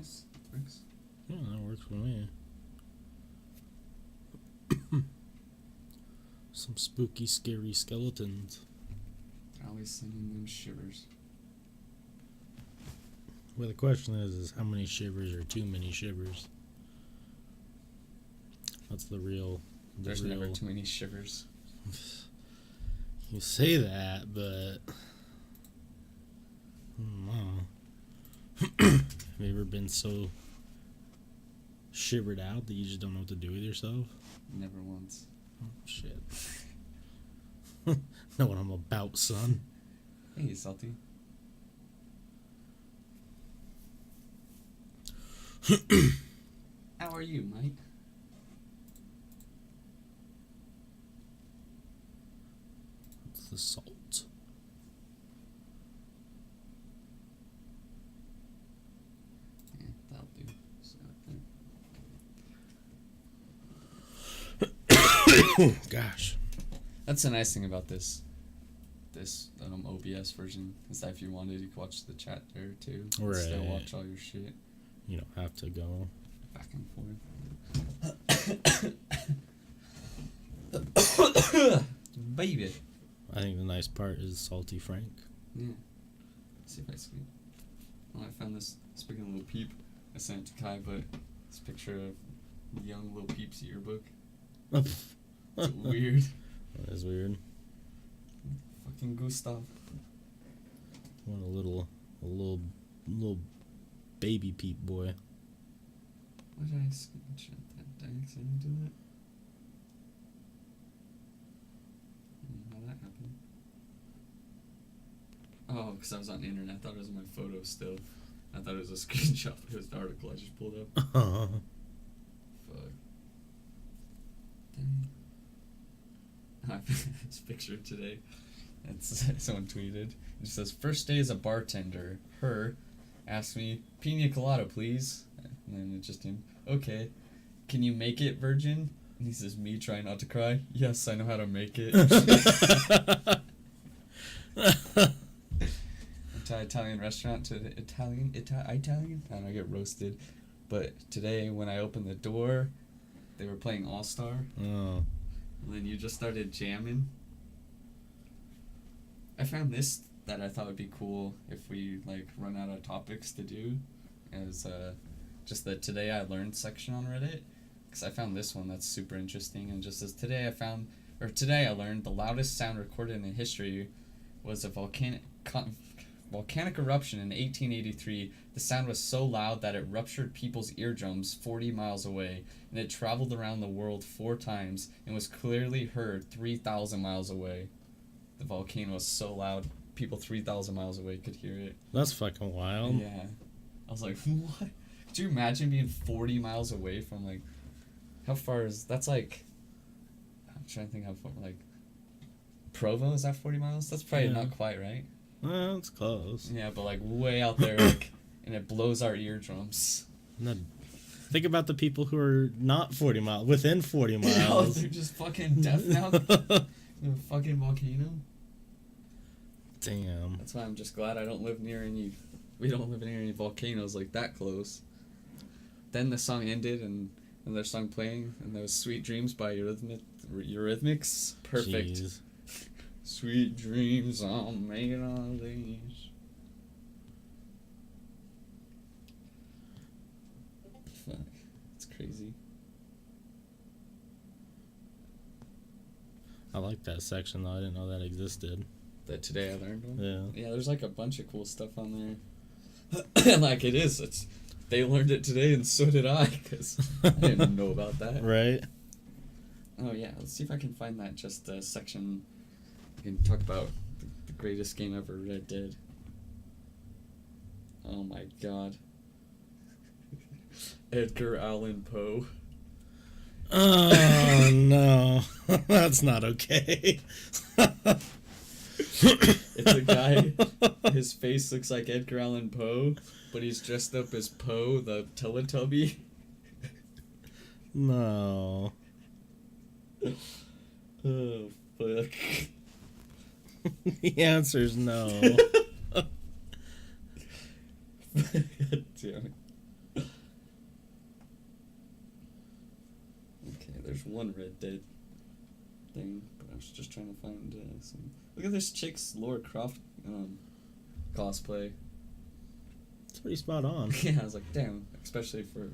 Yes, works. Yeah, that works for me. Some spooky, scary skeletons. Always sending them shivers. Well, the question is how many shivers are too many shivers? That's the real... There's never too many shivers. You say that, but... No. Have you ever been so shivered out that you just don't know what to do with yourself? Never once. Oh, shit. Know what I'm about, son. Hey, Salty. How are you, Mike? It's the salt. Yeah, that'll do. So, Gosh. that's the nice thing about this OBS version is that if you wanted, you could watch the chat there too. Right. Still watch all your shit You don't have to go. back and forth. Baby. I think the nice part is Salty Frank. Yeah. Let's see if I see it. Oh, I found this. Speaking of Lil Peep, I sent it to Kai, but this picture of young Lil Peep's yearbook. It's weird. That is weird. Fucking Gustav. What a little baby Peep boy. Why did I screenshot that? Did I accidentally do that? How that happened? Oh, because I was on the internet. I thought it was my photo still. I thought it was a screenshot, but it was the article I just pulled up. Fuck. Dang. I found this picture today. Someone tweeted. It says, first day as a bartender. Her asked me, pina colada, please. And then it's just him. Okay. Can you make it, virgin? And he says, me trying not to cry. Yes, I know how to make it. Italian restaurant to Italian. I don't know, I get roasted. But today when I opened the door, they were playing All Star. Oh. And then you just started jamming. I found this that I thought would be cool if we like run out of topics to do, as just the Today I Learned section on Reddit, because I found this one that's super interesting, and just as today I learned the loudest sound recorded in history was a volcanic eruption in 1883. The sound was so loud that it ruptured people's eardrums 40 miles away, and it traveled around the world 4 times and was clearly heard 3,000 miles away. The volcano was so loud, people 3,000 miles away could hear it. That's fucking wild. Yeah. I was like, what? Could you imagine being 40 miles away from, like, how far is, that's like, I'm trying to think how far, like, Provo, is that 40 miles? That's probably not quite, right? Well, it's close. Yeah, but, like, way out there, like, and it blows our eardrums. Think about the people who are not 40 miles, within 40 miles. Oh, they're just fucking deaf now? The fucking volcano? Damn. That's why I'm just glad I don't live near any... We don't live near any volcanoes like that close. Then the song ended, and their song playing, and that was Sweet Dreams by Eurythmics. Perfect. Jeez. Sweet dreams are made of these. Fuck. It's crazy. I like that section, though. I didn't know that existed. That Today I Learned one? Yeah. Yeah, there's like a bunch of cool stuff on there. And like they learned it today, and so did I, because I didn't know about that. Right? Oh yeah, let's see if I can find that section. We can talk about the greatest game ever, Red Dead. Oh my god. Edgar Allan Poe. Oh, no. That's not okay. It's a guy, his face looks like Edgar Allan Poe, but he's dressed up as Poe, the Teletubby. No. Oh, fuck. The answer's no. God damn it. one Red Dead thing, but I was just trying to find some. Look at this chick's Lara Croft cosplay. It's pretty spot on. Yeah, I was like, damn, especially for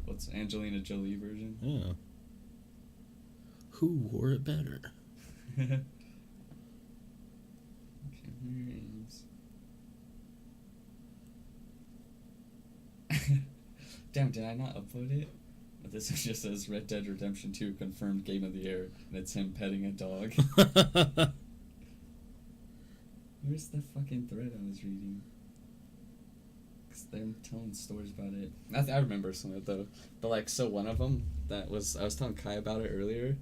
what's Angelina Jolie version. Yeah. Who wore it better? Okay, where is... Damn, did I not upload it? But this just says Red Dead Redemption 2 confirmed Game of the Year, and it's him petting a dog. Where's the fucking thread I was reading? Because they're telling stories about it. I remember some of it, though. But, like, so one of them, I was telling Kai about it earlier.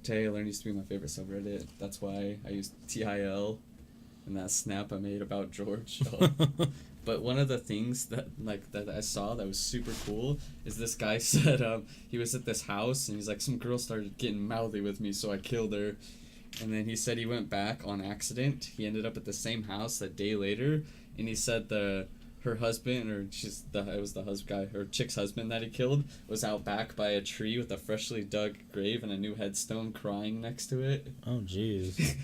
Taylor used to be my favorite subreddit. That's why I used TIL and that snap I made about George. But one of the things that I saw that was super cool is this guy said he was at this house and he's like, some girl started getting mouthy with me, so I killed her. And then he said he went back on accident. He ended up at the same house a day later, and he said her husband, or it was the husband guy, her chick's husband that he killed, was out back by a tree with a freshly dug grave and a new headstone crying next to it. Oh, jeez.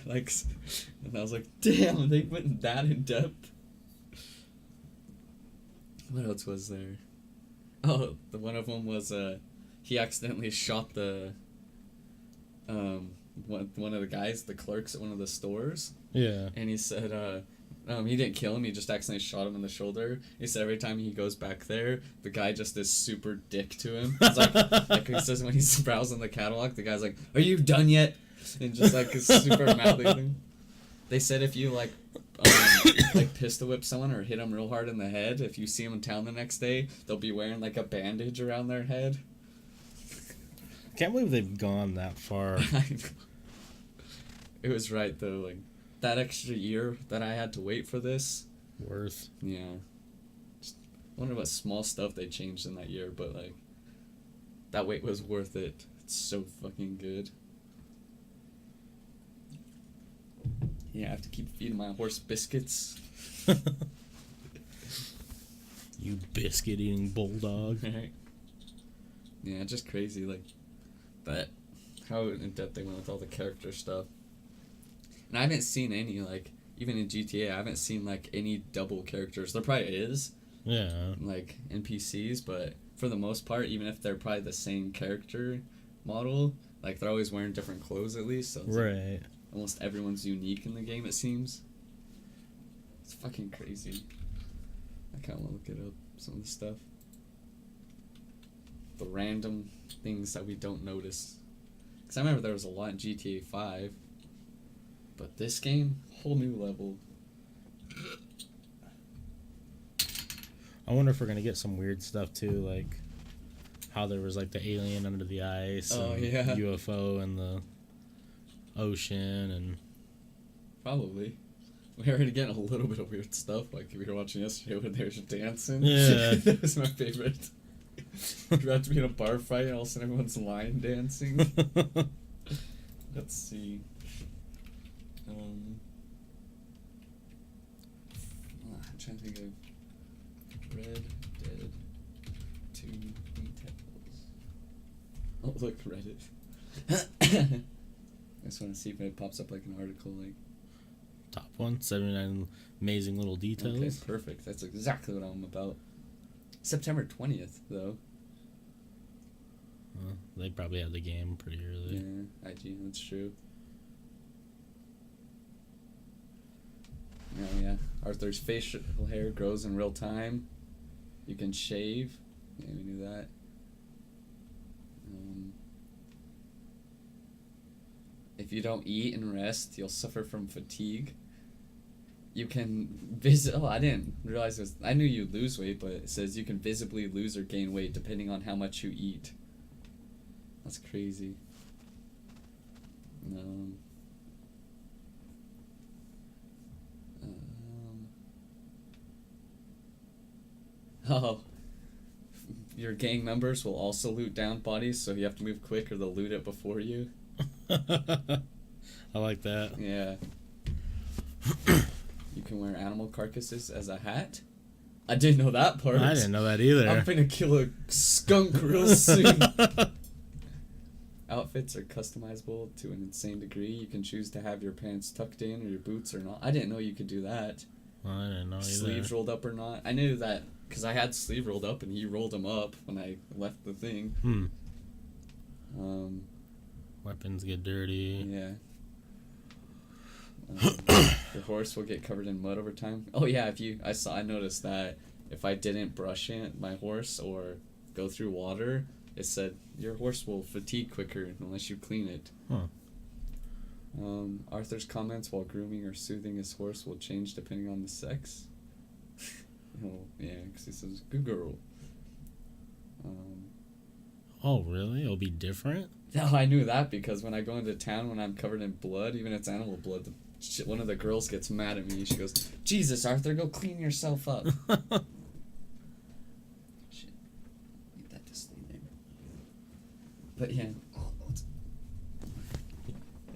And I was like, damn, they went that in depth. What else was there? Oh, one of them was he accidentally shot the one of the guys, the clerks at one of the stores. Yeah. And he said he didn't kill him, he just accidentally shot him in the shoulder. He said every time he goes back there, the guy just is super dick to him. It's like he says when he's browsing the catalog, the guy's like, "Are you done yet?" And just like a super mouthy thing. They said if you like pistol whip someone or hit them real hard in the head, if you see them in town the next day, they'll be wearing like a bandage around their head. Can't believe they've gone that far. It was right though, like that extra year that I had to wait for this. Worth. Yeah. Just wonder what small stuff they changed in that year, but like that wait was worth it. It's so fucking good. Yeah, I have to keep feeding my horse biscuits. You biscuit-eating bulldog. Right. Yeah, just crazy, like, that, how in-depth they went with all the character stuff. And I haven't seen any, like, even in GTA, I haven't seen, like, any double characters. There probably is. Yeah. Like, NPCs, but for the most part, even if they're probably the same character model, like, they're always wearing different clothes at least, so it's right. like, almost everyone's unique in the game, it seems. It's fucking crazy. I kind of want to look it up, some of the stuff. The random things that we don't notice. Because I remember there was a lot in GTA 5. But this game, whole new level. I wonder if we're going to get some weird stuff too, like how there was like the alien under the ice and UFO in the ocean and... Probably. We already getting a little bit of weird stuff, like we were watching yesterday when they were dancing. Yeah. That was my favorite. You're about to be in a bar fight and all of a sudden everyone's line dancing. Let's see. I'm trying to think of Red Dead 2 details. Oh, look, Reddit. I just want to see if it pops up like an article, like... Top 1, 79 amazing little details. Okay, perfect. That's exactly what I'm about. September 20th, though. They probably had the game pretty early. Yeah, IG, that's true. Oh, yeah. Arthur's facial hair grows in real time. You can shave. Yeah, we knew that. If you don't eat and rest, you'll suffer from fatigue. You can visit... Oh, I didn't realize this. I knew you lose weight, but it says you can visibly lose or gain weight depending on how much you eat. That's crazy. Oh. Your gang members will also loot down bodies, so you have to move quick or they'll loot it before you. I like that. Yeah. You can wear animal carcasses as a hat. I didn't know that part. I didn't know that either. I'm gonna kill a skunk real soon. outfits are customizable to an insane degree. You can choose to have your pants tucked in or your boots or not. I didn't know you could do that. Well, I didn't know either. Sleeves rolled up or not. I knew that because I had sleeve rolled up and he rolled them up when I left the thing. Weapons get dirty. Yeah. Your horse will get covered in mud over time. Oh yeah, I noticed that if I didn't brush my horse or go through water, it said your horse will fatigue quicker unless you clean it. Arthur's comments while grooming or soothing his horse will change depending on the sex. Oh yeah, because he says good girl. Oh really? It'll be different? No, I knew that because when I go into town when I'm covered in blood, even if it's animal blood, one of the girls gets mad at me. She goes, Jesus, Arthur, go clean yourself up. Shit. Need that to stay there. But yeah.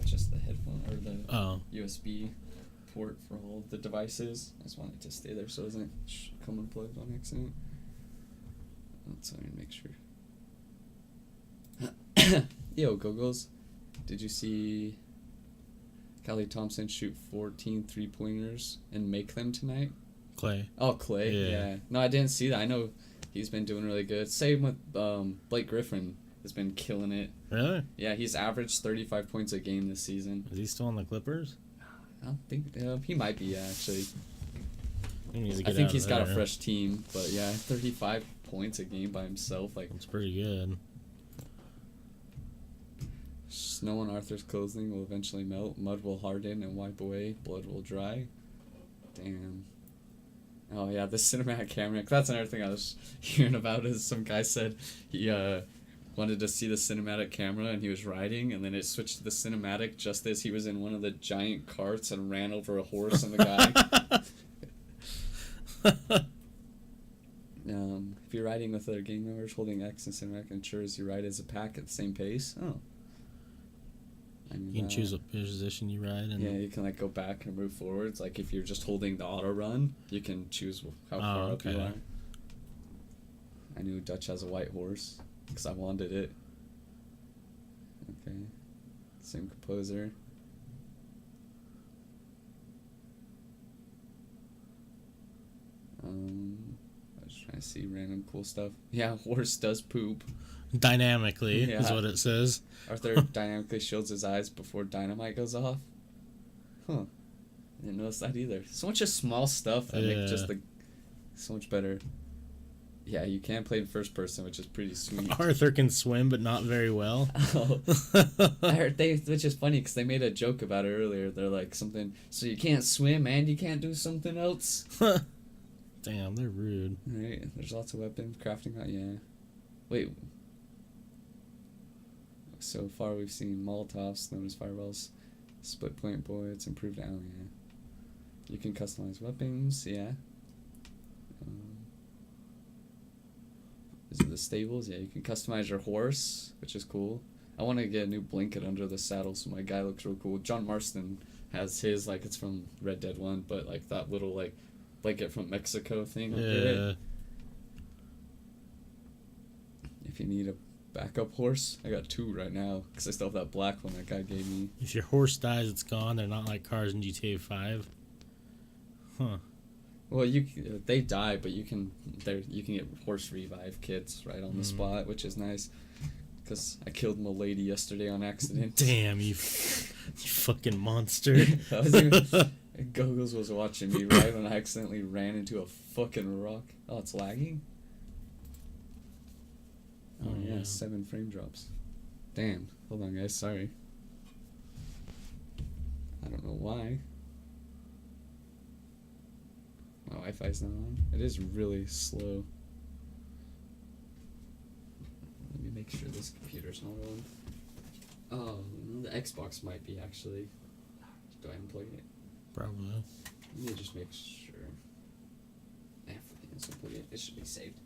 It's just the headphone or the USB port for all of the devices. I just want it to stay there so it doesn't come unplugged on accident. So I need to make sure. Yo, Go-Go's, did you see Callie Thompson shoot 14 3-pointers and make them tonight? Clay. Oh, Clay, yeah. No, I didn't see that. I know he's been doing really good. Same with Blake Griffin has been killing it. Really? Yeah, he's averaged 35 points a game this season. Is he still on the Clippers? I don't think... he might be, actually. I think he's got a fresh team, but yeah, 35 points a game by himself. That's pretty good. Snow on Arthur's clothing will eventually melt. Mud will harden and wipe away. Blood will dry. Damn. Oh, yeah, the cinematic camera. That's another thing I was hearing about is some guy said he wanted to see the cinematic camera and he was riding and then it switched to the cinematic just as he was in one of the giant carts and ran over a horse and the guy. If you're riding with other gang members, holding X in cinematic ensures you ride as a pack at the same pace. Oh. You can choose what position you ride. And yeah, you can go back and move forwards. Like if you're just holding the auto run, you can choose how far up you are. I knew Dutch has a white horse because I wanted it. Okay, same composer. I was trying to see random cool stuff. Yeah, horse does poop. Dynamically is what it says. Arthur dynamically shields his eyes before dynamite goes off. Huh. I didn't notice that either. So much of small stuff that make just so much better. Yeah, you can play in first person, which is pretty sweet. Arthur can swim, but not very well. Oh. I heard which is funny because they made a joke about it earlier. They're like something, so you can't swim and you can't do something else. Damn, they're rude. Right, there's lots of weapons crafting. Yeah. Wait. So far, we've seen Molotovs, known as fireballs, split point bullets, improved ammo. Yeah. You can customize weapons. Yeah. These are the stables. Yeah, you can customize your horse, which is cool. I want to get a new blanket under the saddle, so my guy looks real cool. John Marston has his it's from Red Dead 1, but that little blanket from Mexico thing. Yeah. If you need a backup horse, I got 2 right now because I still have that black one that guy gave me. If your horse dies, it's gone. They're not like cars in GTA 5. Huh. Well, they die, but you can get horse revive kits right on the spot, which is nice. Because I killed my lady yesterday on accident. Damn, you fucking monster. Gogos was watching me right when I accidentally ran into a fucking rock. Oh, it's lagging? Oh, yeah, 7 frame drops. Damn. Hold on, guys. Sorry. I don't know why. My Wi-Fi's not on. It is really slow. Let me make sure this computer's not on. Oh, no, the Xbox might be actually. Do I unplug it? Probably. Let me just make sure. Let's unplug it. It should be saved.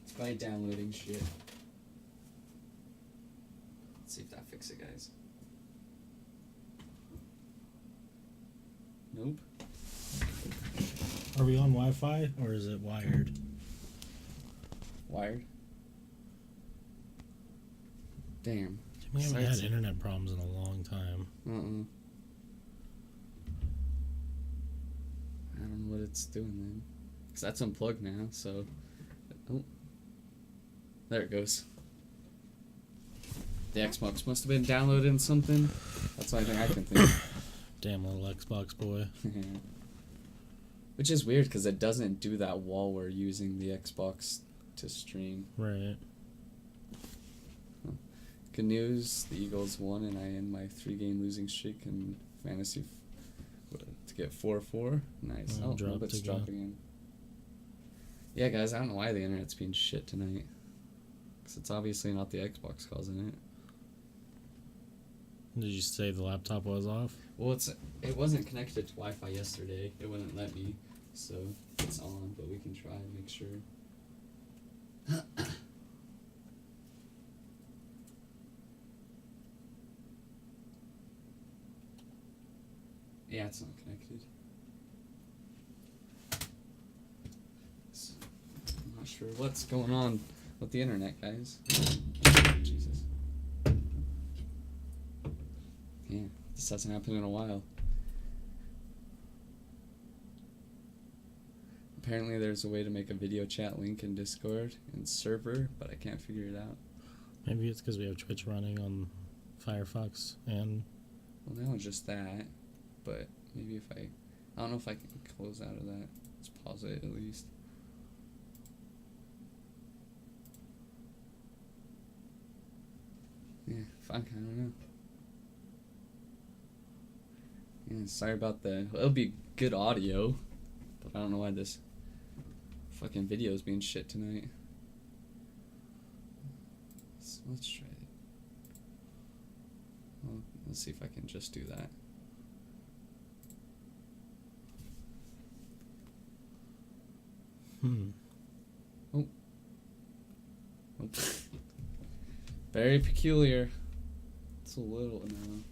It's by downloading shit. Let's see if that fixes it, guys. Nope. Are we on Wi-Fi or is it wired? Wired? Damn. We haven't had internet problems in a long time. I don't know what it's doing then. Because that's unplugged now, so... Oh. There it goes. The Xbox must have been downloading something. That's the only thing I can think. Damn little Xbox boy. Which is weird, because it doesn't do that while we're using the Xbox to stream. Right. Good news, the Eagles won, and I end my 3-game losing streak in fantasy to get 4-4. Nice. Oh, it's dropping in. Yeah, guys, I don't know why the internet's being shit tonight. Because it's obviously not the Xbox causing it. Did you say the laptop was off? Well, it wasn't connected to Wi-Fi yesterday. It wouldn't let me, so it's on, but we can try and make sure. Yeah, it's not connected. So, I'm not sure what's going on with the internet, guys. Jesus. Yeah, this hasn't happened in a while. Apparently there's a way to make a video chat link in Discord and server, but I can't figure it out. Maybe it's because we have Twitch running on Firefox and... Well, now it's just that. But maybe if I don't know if I can close out of that. Let's pause it at least. Yeah, fuck, I don't know. Yeah, sorry about the... Well, it'll be good audio, but I don't know why this fucking video is being shit tonight. So let's try it. Well, let's see if I can just do that. Oh. Very peculiar. It's a little now.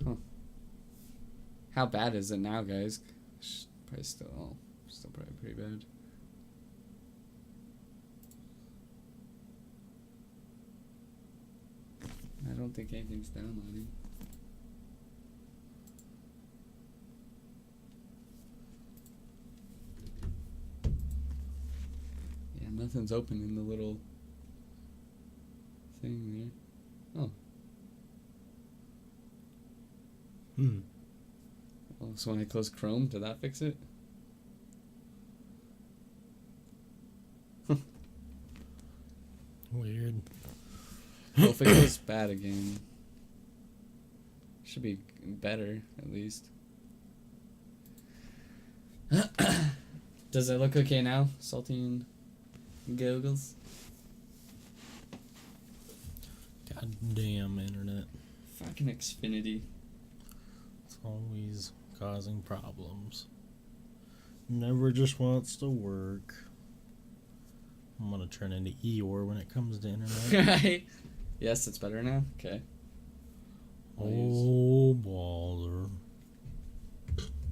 Huh. How bad is it now, guys? Probably still probably pretty bad. I don't think anything's downloading. Nothing's open in the little thing there. Oh. Oh, so when I close Chrome, did that fix it? Weird. Well, if it goes bad again, should be better, at least. Does it look okay now? Saltine goggles. Goddamn internet. Fucking Xfinity. It's always causing problems. Never just wants to work. I'm gonna turn into Eeyore when it comes to internet. Right. Yes, it's better now? Okay. Oh, baller.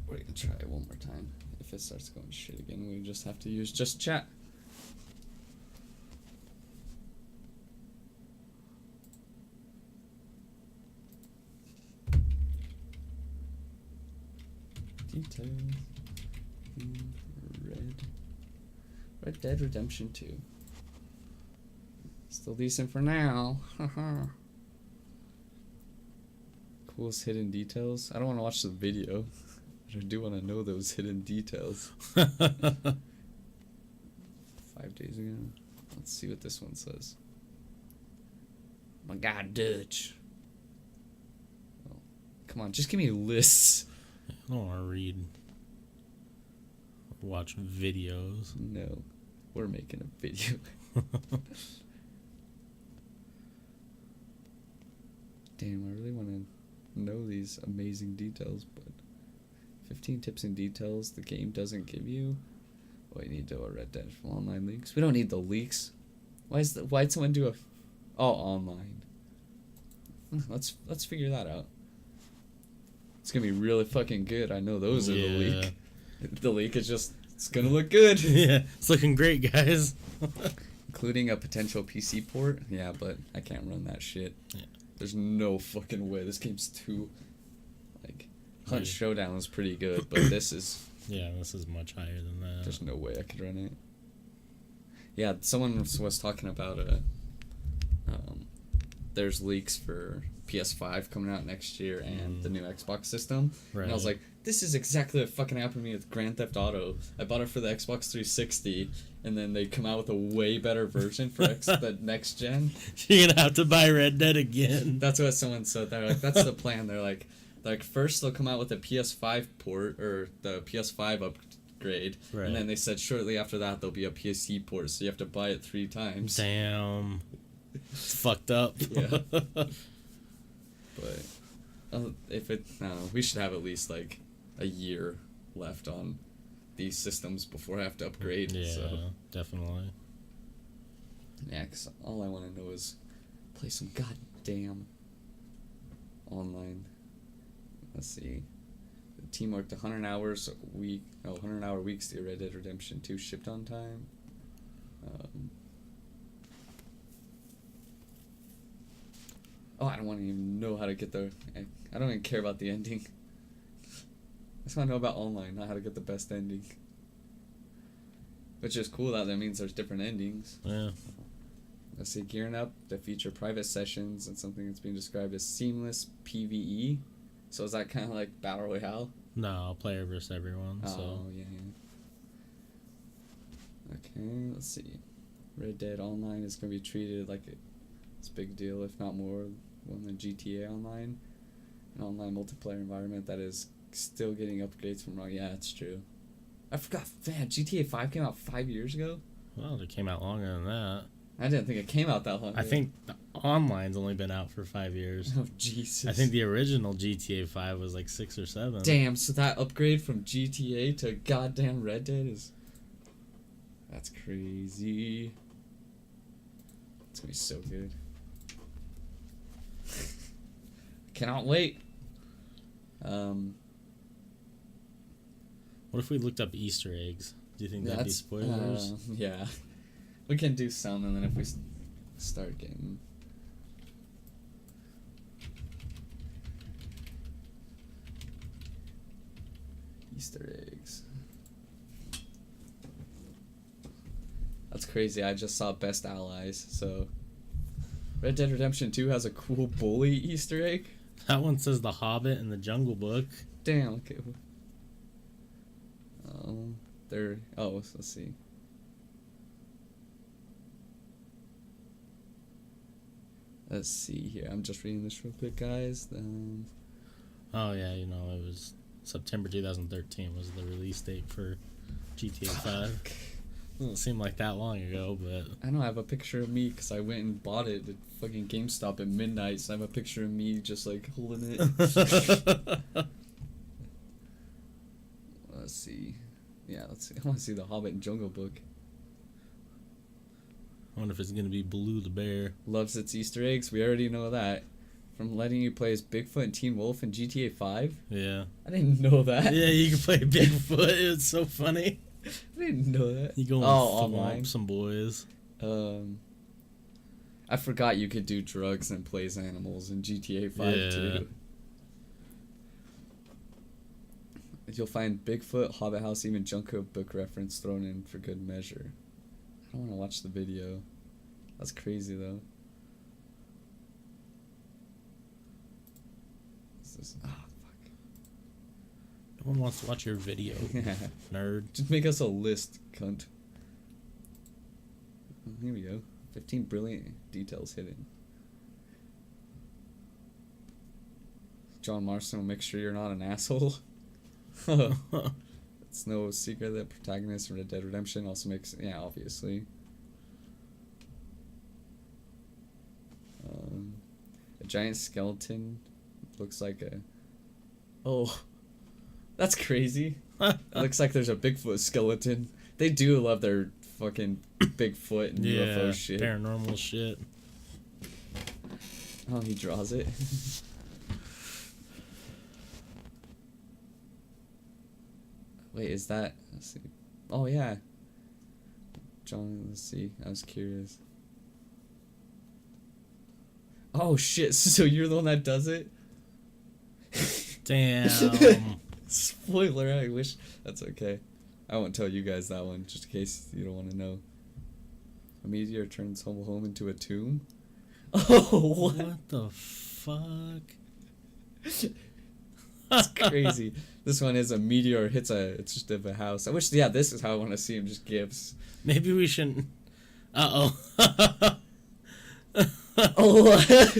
We're gonna try it one more time. If it starts going shit again, we just have to use just chat. Details in Red Dead Redemption 2. Still decent for now. Haha. Coolest hidden details. I don't want to watch the video. But I do want to know those hidden details. 5 days ago. Let's see what this one says. My God, Dutch. Oh, come on, just give me lists. I don't want to read. Watch videos. No, we're making a video. Damn, I really want to know these amazing details, but 15 tips and details the game doesn't give you. Oh, I need to Red Dead online leaks. We don't need the leaks. Why'd someone do online? Let's figure that out. It's gonna be really fucking good. I know those are the leak. The leak is just, it's gonna look good. Yeah, it's looking great, guys. including a potential PC port. Yeah, but I can't run that shit. Yeah. There's no fucking way. This game's too, like, Hunt Yeah. Showdown was pretty good, but this is... Yeah, this is much higher than that. There's no way I could run it. Yeah, someone was talking about there's leaks for PS5 coming out next year and the new Xbox system. Right. And I was like, this is exactly what fucking happened to me with Grand Theft Auto. I bought it for the Xbox 360, and then they come out with a way better version for the next gen. You're gonna have to buy Red Dead again. That's what someone said. They're like, that's the plan. They're like, first they'll come out with a PS5 port, or the PS5 upgrade, Right. and then they said shortly after that there'll be a PC port, so you have to buy it 3 times. Damn. It's fucked up. Yeah. But if it, I don't know, we should have at least like a year left on these systems before I have to upgrade. Yeah, so. definitely. Yeah, 'cause all I want to know is play some goddamn online. Let's see. The team worked 100 hours a week. 100 hour weeks to get Red Dead Redemption 2 shipped on time. I don't want to even know how to get the... I don't even care about the ending. I just want to know about online, not how to get the best ending. Which is cool that means there's different endings. Yeah. Let's see, gearing up to feature private sessions and something that's being described as seamless PvE. So is that kind of like Battle Royale? No, player versus everyone. Yeah. Okay, let's see. Red Dead Online is going to be treated like it's a big deal, if not more, than GTA Online. An online multiplayer environment that is still getting upgrades from... Yeah, it's true. I forgot, man, GTA 5 came out 5 years ago? Well, it came out longer than that. I didn't think it came out that long ago. I think the online's only been out for 5 years. Oh, Jesus. I think the original GTA 5 was like 6 or 7. Damn, so that upgrade from GTA to goddamn Red Dead is... That's crazy. It's gonna be so good. Cannot wait. What if we looked up Easter eggs? Do you think that'd be spoilers? Yeah. We can do some, and then if we start getting... Easter eggs. That's crazy. I just saw Best Allies, so... Red Dead Redemption 2 has a cool bully Easter egg? That one says The Hobbit and the Jungle Book. Damn, okay. Let's see. Let's see here. I'm just reading this real quick, guys. Oh, yeah, it was September 2013 was the release date for GTA 5. Doesn't seem like that long ago, but... I don't have a picture of me because I went and bought it at fucking GameStop at midnight, so I have a picture of me just, like, holding it. Let's see. Yeah, let's see. I want to see The Hobbit and Jungle Book. I wonder if it's going to be Baloo the Bear. Loves its Easter eggs. We already know that. From letting you play as Bigfoot and Teen Wolf in GTA 5? Yeah. I didn't know that. Yeah, you can play Bigfoot. It's so funny. I didn't know that. You go and online. Some boys. I forgot you could do drugs and play as animals in GTA 5 too. You'll find Bigfoot, Hobbit House, even Jungle Book reference thrown in for good measure. I don't want to watch the video. That's crazy though. What's this? Oh, fuck. No one wants to watch your video, nerd. Just make us a list, cunt. Here we go. 15 brilliant details hidden. John Marston will make sure you're not an asshole. It's no secret that protagonist in Red Dead Redemption also makes... Yeah, obviously. A giant skeleton looks like a... Oh, that's crazy. It looks like there's a Bigfoot skeleton. They do love their fucking Bigfoot and UFO shit. Paranormal shit. Oh, he draws it. Wait, is that... Let's see. Oh, yeah. John, let's see. I was curious. Oh shit! So you're the one that does it? Damn. Spoiler. I wish. That's okay. I won't tell you guys that one, just in case you don't want to know. A meteor turns home into a tomb. Oh, what the fuck? That's crazy. This one is a meteor hits it's just of a house. I wish, yeah, this is how I want to see him, just gifs. Maybe we shouldn't. Uh-oh. Oh.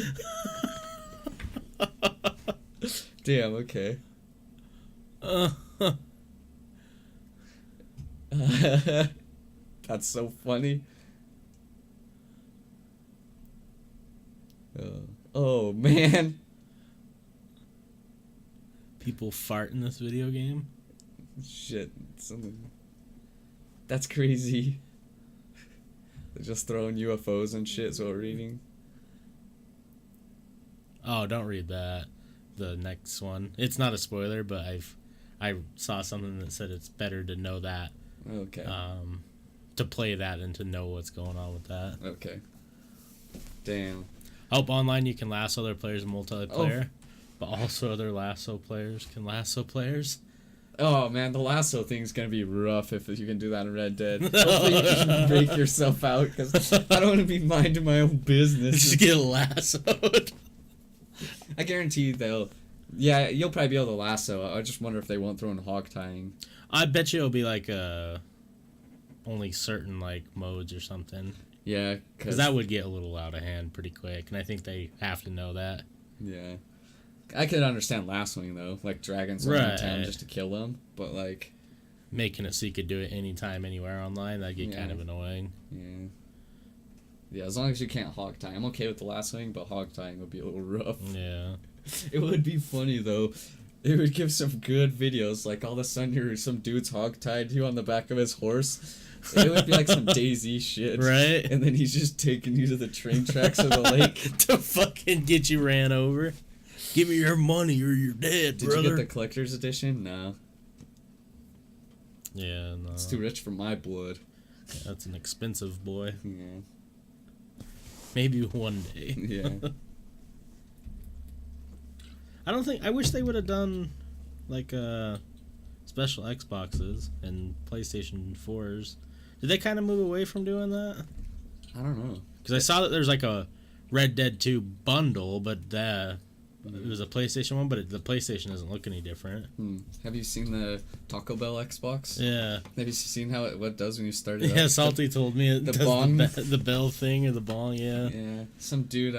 Damn, okay. That's so funny. Oh, man. People fart in this video game? Shit. That's crazy. They're just throwing UFOs and shit, so we're reading. Oh, don't read that. The next one. It's not a spoiler, but I saw something that said it's better to know that. Okay. To play that and to know what's going on with that. Okay. Damn. Hope online you can lasso other players in multiplayer, but also other lasso players can lasso players. Oh man, the lasso thing's gonna be rough if you can do that in Red Dead. Hopefully you can break yourself out, because I don't want to be minding my own business. Just get lassoed. I guarantee yeah, you'll probably be able to lasso. I just wonder if they won't throw in hog tying. I bet you it'll be like only certain like modes or something. Yeah, because that would get a little out of hand pretty quick, and I think they have to know that. Yeah, I could understand lassoing though, like dragons around town just to kill them, but like making it so you could do it anytime, anywhere online, that'd get kind of annoying. Yeah. Yeah, as long as you can't hog tie. I'm okay with the lassoing, but hog tying would be a little rough. Yeah. It would be funny though. It would give some good videos, like all of a sudden some dude's hog tied you on the back of his horse. It would be like some DayZ shit. Right? And then he's just taking you to the train tracks of the lake. To fucking get you ran over. Give me your money or you're dead, brother. Did you get the collector's edition? No. Yeah, no. It's too rich for my blood. Yeah, that's an expensive boy. Yeah. Maybe one day. Yeah. I wish they would have done like special Xboxes and PlayStation 4s. Did they kind of move away from doing that? I don't know. Because I saw that there's like a Red Dead 2 bundle, but it was a PlayStation one, but the PlayStation doesn't look any different. Have you seen the Taco Bell Xbox? Yeah. Have you seen what it does when you start it up? Yeah, Salty told me it the does bong? the bell thing or the bong, yeah. Yeah. Some dude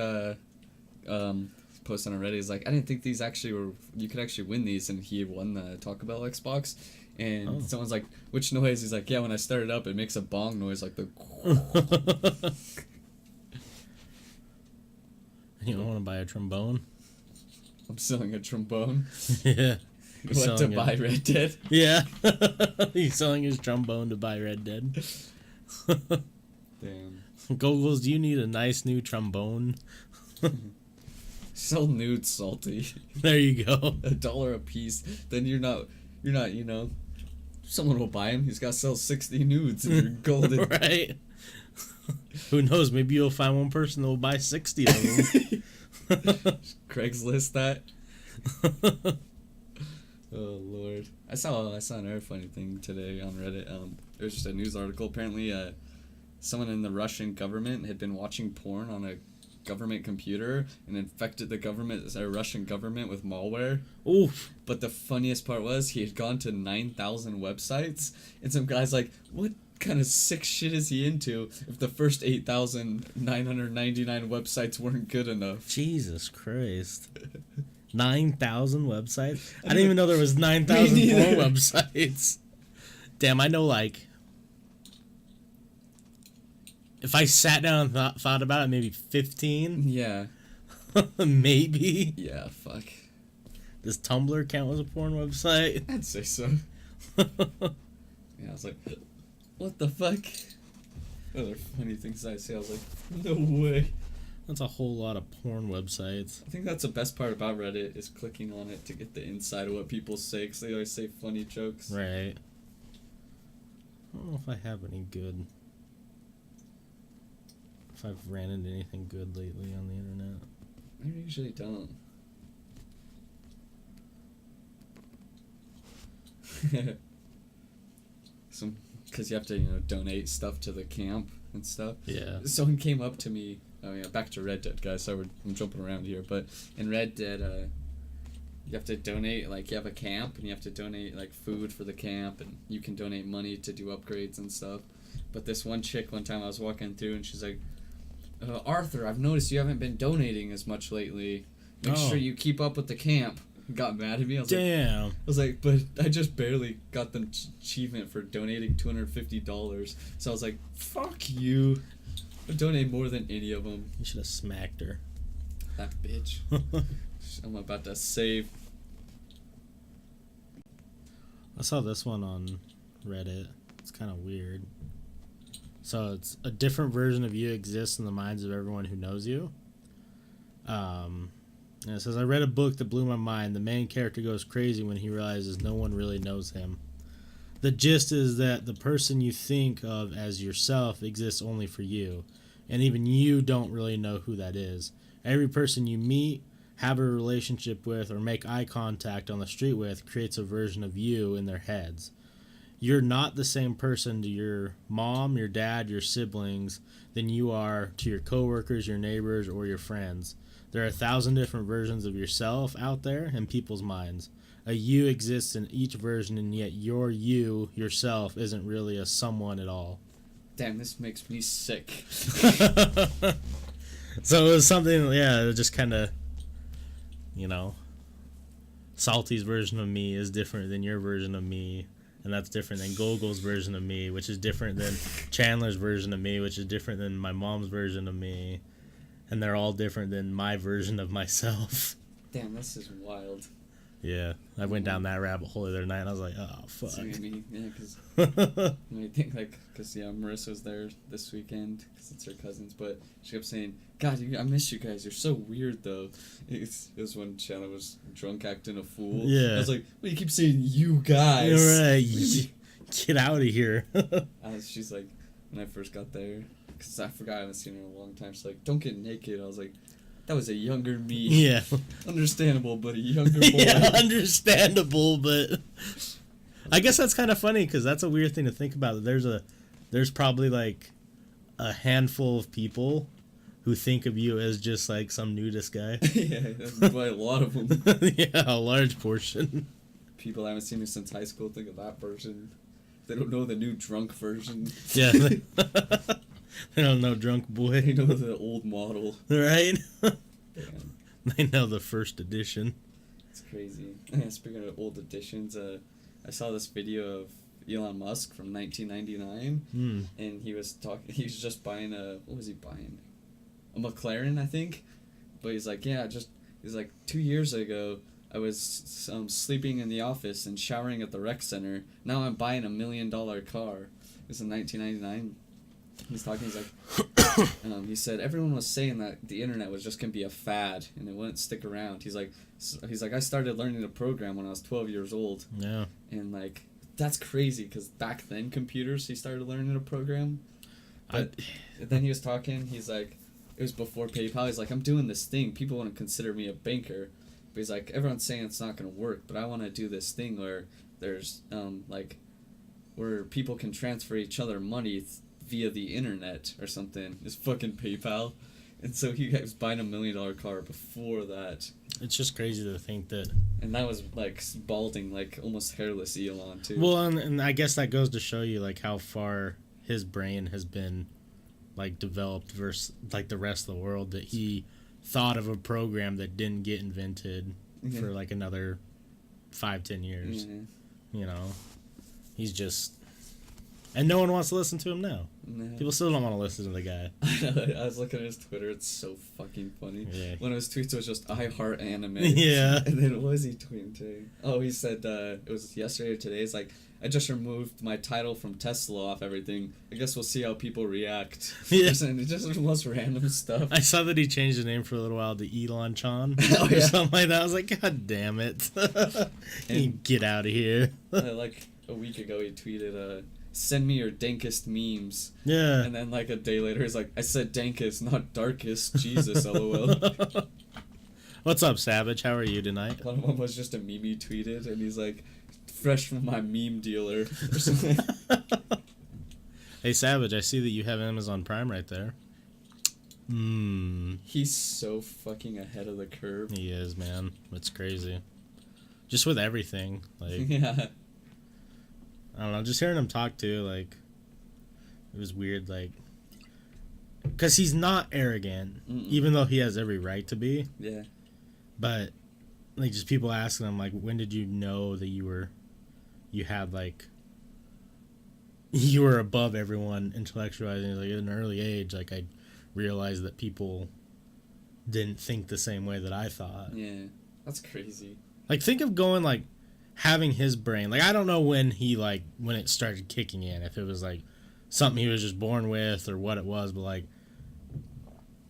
posted on Reddit, he's like, I didn't think these you could actually win these, and he won the Taco Bell Xbox. And someone's like, which noise? He's like, yeah, when I start it up, it makes a bong noise like the... You don't want to buy a trombone? I'm selling a trombone. Yeah. What, to buy Red Dead? Yeah. He's selling his trombone to buy Red Dead. Damn. Goggles, do you need a nice new trombone? Sell nudes, Salty. There you go. $1 a piece. Then you're not, someone will buy him. He's got to sell 60 nudes and you're golden. Right. Who knows? Maybe you'll find one person that will buy 60 of them. Craigslist that. Oh Lord! I saw another funny thing today on Reddit. It was just a news article. Apparently, someone in the Russian government had been watching porn on a government computer and infected the Russian government with malware. Oof! But the funniest part was he had gone to 9,000 websites, and some guy's like, "What kind of sick shit is he into if the first 8,999 websites weren't good enough?" Jesus Christ. 9,000 websites? I didn't even know there was 9,000 porn websites. Damn, I know, like... If I sat down and thought about it, maybe 15? Yeah. Maybe? Yeah, fuck. Does Tumblr count as a porn website? I'd say so. Yeah, I was like... What the fuck? Other funny things I say, I was like, no way. That's a whole lot of porn websites. I think that's the best part about Reddit, is clicking on it to get the inside of what people say, because they always say funny jokes. Right. I don't know if I have any good... if I've ran into anything good lately on the internet. I usually don't. Because you have to, donate stuff to the camp and stuff. Yeah. Someone came up to me. Oh yeah, back to Red Dead, guys. So I'm jumping around here, but in Red Dead, you have to donate. Like, you have a camp, and you have to donate like food for the camp, and you can donate money to do upgrades and stuff. But this one chick, one time I was walking through, and she's like, "Arthur, I've noticed you haven't been donating as much lately. Make sure you keep up with the camp." Got mad at me. I was like, but I just barely got the achievement for donating $250. So I was like, fuck you. I donate more than any of them. You should have smacked her. That bitch. I'm about to save. I saw this one on Reddit. It's kind of weird. So it's a different version of you exists in the minds of everyone who knows you. And it says, I read a book that blew my mind. The main character goes crazy when he realizes no one really knows him. The gist is that the person you think of as yourself exists only for you. And even you don't really know who that is. Every person you meet, have a relationship with, or make eye contact on the street with creates a version of you in their heads. You're not the same person to your mom, your dad, your siblings than you are to your coworkers, your neighbors, or your friends. There are 1,000 different versions of yourself out there in people's minds. A you exists in each version, and yet your you, yourself, isn't really a someone at all. Damn, this makes me sick. So it was something, just kind of, Salty's version of me is different than your version of me, and that's different than Gogol's version of me, which is different than Chandler's version of me, which is different than my mom's version of me. And they're all different than my version of myself. Damn, this is wild. Yeah, I went down that rabbit hole the other night, and I was like, oh, fuck. Because Marissa was there this weekend, because it's her cousin's, but she kept saying, God, I miss you guys, you're so weird, though. It was when Shanna was drunk acting a fool. Yeah. I was like, well, you keep saying you guys. You're right. Get out of here. She's like, when I first got there, because I forgot I haven't seen her in a long time, she's like, don't get naked. I was like, that was a younger me. Yeah. Understandable, but a younger boy. Yeah, understandable, but I guess that's kind of funny, because that's a weird thing to think about. There's probably like a handful of people who think of you as just like some nudist guy. Yeah, that's probably a lot of them. Yeah, a large portion. People I haven't seen me since high school think of that version. They don't know the new drunk version. Yeah. They don't know drunk boy. They know the old model. Right? Damn. They know the first edition. It's crazy. Yeah, speaking of old editions, I saw this video of Elon Musk from 1999, and he was just buying what was he buying? A McLaren, I think. But he's like, he's like, 2 years ago, I was sleeping in the office and showering at the rec center. Now I'm buying $1 million car. It was in 1999. He's talking, he's like, he said, everyone was saying that the internet was just going to be a fad and it wouldn't stick around. He's like, I started learning to program when I was 12 years old. Yeah. And, like, that's crazy, because back then, computers, he started learning to program. But then he was talking, he's like, it was before PayPal. He's like, I'm doing this thing. People want to consider me a banker. But he's like, everyone's saying it's not going to work, but I want to do this thing where there's, where people can transfer each other money via the internet or something. It's fucking PayPal. And so he was buying $1 million car before that. It's just crazy to think that. And that was like balding, like almost hairless Elon too. Well, and I guess that goes to show you like how far his brain has been like developed versus like the rest of the world, that he thought of a program that didn't get invented for like another 5-10 years. You know, he's just. And no one wants to listen to him now. No. People still don't want to listen to the guy. I was looking at his Twitter. It's so fucking funny. Yeah. One of his tweets was just, I heart anime. Yeah. And then what was he tweeting today? Oh, he said, it was yesterday or today. It's like, I just removed my title from Tesla off everything. I guess we'll see how people react. Yeah. It's just the most random stuff. I saw that he changed his name for a little while to Elon Chan. Oh, yeah. Or something like that. I was like, God damn it. And get out of here. Like, a week ago he tweeted, send me your dankest memes. Yeah. And then like a day later, he's like, I said dankest, not darkest. Jesus, lol. What's up, Savage? How are you tonight? One of them was just a meme he tweeted, and he's like, fresh from my meme dealer or something. Hey, Savage, I see that you have Amazon Prime right there. He's so fucking ahead of the curve. He is, man. It's crazy. Just with everything. Like, Yeah. I don't know, just hearing him talk too, like, it was weird, like, because he's not arrogant, even though he has every right to be. Yeah. But, like, just people asking him, like, when did you know that you were above everyone intellectualizing? Like, at an early age, like, I realized that people didn't think the same way that I thought. Yeah. That's crazy. Like, think of going, like, having his brain. Like, I don't know when when it started kicking in, if it was, like, something he was just born with or what it was, but, like,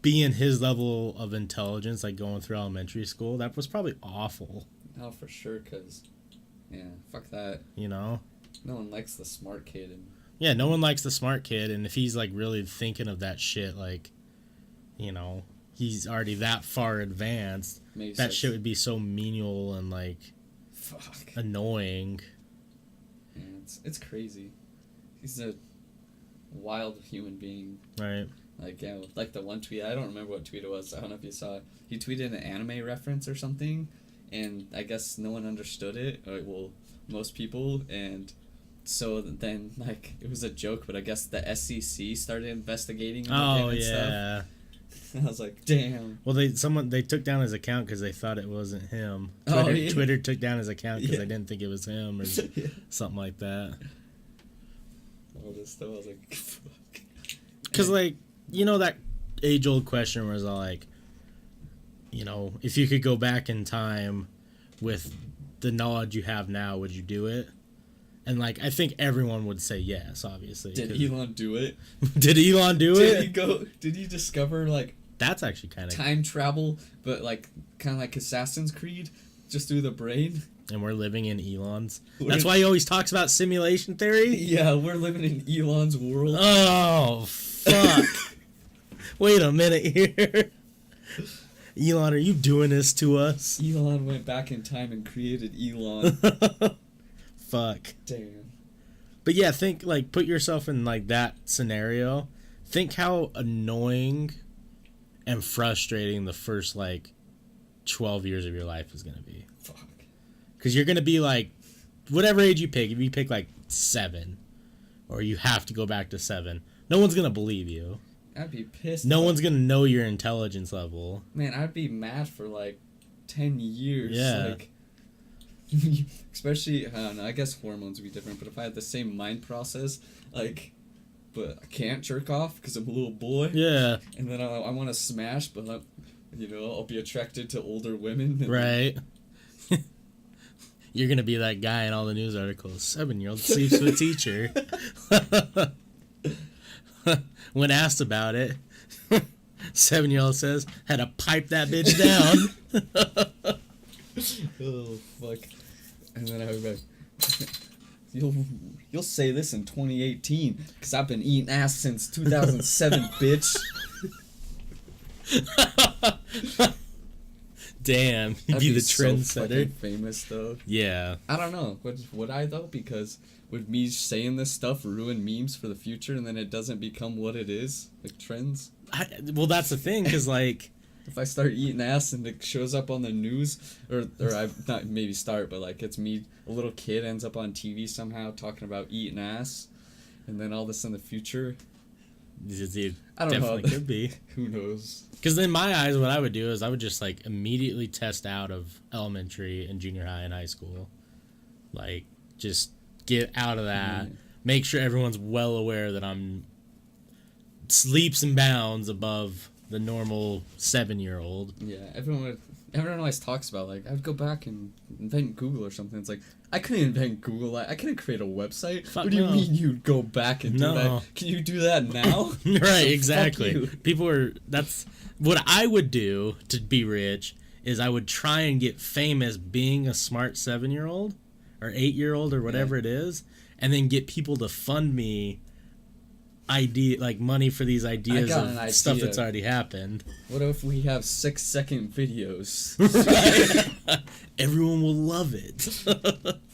being his level of intelligence, like, going through elementary school, that was probably awful. Oh, for sure, because, yeah, fuck that. You know? No one likes the smart kid. And Yeah, no one likes the smart kid, and if he's, like, really thinking of that shit, like, you know, he's already that far advanced, that shit would be so menial and, like, fuck, annoying. Yeah, it's crazy. He's a wild human being. Right. Like, yeah, like the one tweet, I don't remember what tweet it was, I don't know if you saw it. He tweeted an anime reference or something, and I guess no one understood it, or, well, most people, and so then, like, it was a joke, but I guess the SEC started investigating him and stuff. I was like, damn. Well, they took down his account because they thought it wasn't him. Twitter took down his account because they didn't think it was him or something like that. All this stuff, I was like, fuck. Because, like, you know that age-old question where it's all like, you know, if you could go back in time with the knowledge you have now, would you do it? And, like, I think everyone would say yes, obviously. Did Elon do it? Did Elon do it? Did he discover, like... That's actually kind of... time travel, but, like, kind of like Assassin's Creed, just through the brain? And we're living in Elon's. That's why he always talks about simulation theory? Yeah, we're living in Elon's world. Oh, fuck. Wait a minute here. Elon, are you doing this to us? Elon went back in time and created Elon. Fuck. Damn. But yeah, think, like, put yourself in, like, that scenario. Think how annoying and frustrating the first, like, 12 years of your life is going to be. Fuck. Because you're going to be, like, whatever age you pick, if you pick, like, 7, or you have to go back to 7, no one's going to believe you. I'd be pissed. No one's going to know your intelligence level. Man, I'd be mad for, like, 10 years. Yeah. Like, especially, I don't know, I guess hormones would be different, but if I had the same mind process, like, but I can't jerk off because I'm a little boy. Yeah. And then I want to smash, but, I'll be attracted to older women. Right. You're going to be that guy in all the news articles. 7-year-old sleeps with teacher. When asked about it, 7-year-old says, had to pipe that bitch down. Oh, fuck. And then I would be like, you'll say this in 2018, because I've been eating ass since 2007, bitch. Damn, you'd be the trendsetter. So famous, though. Yeah. I don't know. Would I, though? Because would me saying this stuff ruin memes for the future, and then it doesn't become what it is? Like, trends? Well, that's the thing, because, like... If I start eating ass and it shows up on the news, or I not maybe start, but like it's me, a little kid ends up on TV somehow talking about eating ass, and then all this in the future. I don't know. Could be. Who knows? Because in my eyes, what I would do is I would just like immediately test out of elementary and junior high and high school, like just get out of that. Make sure everyone's well aware that I'm leaps and bounds above the normal 7-year-old. Yeah, everyone always talks about, like, I would go back and invent Google or something. It's like, I couldn't invent Google. I couldn't create a website. What do you mean you'd go back and do that? Can you do that now? Right, exactly. That's what I would do to be rich is I would try and get famous being a smart 7-year-old or 8-year-old or whatever it is, and then get people to fund me money for these ideas of stuff that's already happened. What if we have 6-second videos? Right? Everyone will love it.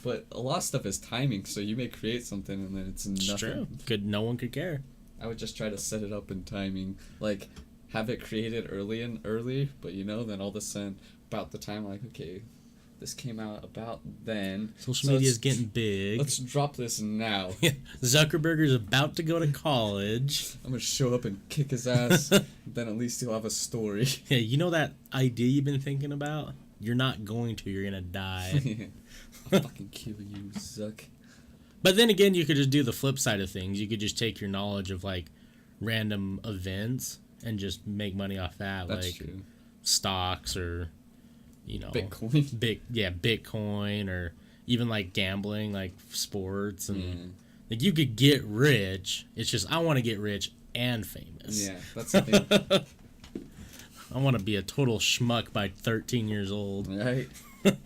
But a lot of stuff is timing, so you may create something and then it's nothing. True. No one could care. I would just try to set it up in timing, like have it created early, but then all of a sudden about the time, like, okay, this came out about then. Social media is getting big. Let's drop this now. Zuckerberger's about to go to college. I'm gonna show up and kick his ass. Then at least he'll have a story. Yeah, you know that idea you've been thinking about? You're not going to. You're gonna die. I'll fucking kill you, Zuck. But then again, you could just do the flip side of things. You could just take your knowledge of like random events and just make money off that. That's like true. Stocks or Bitcoin. Bitcoin, or even like gambling, like sports, and like you could get rich. It's just I want to get rich and famous. Yeah, that's the thing. I want to be a total schmuck by 13 years old. Right. I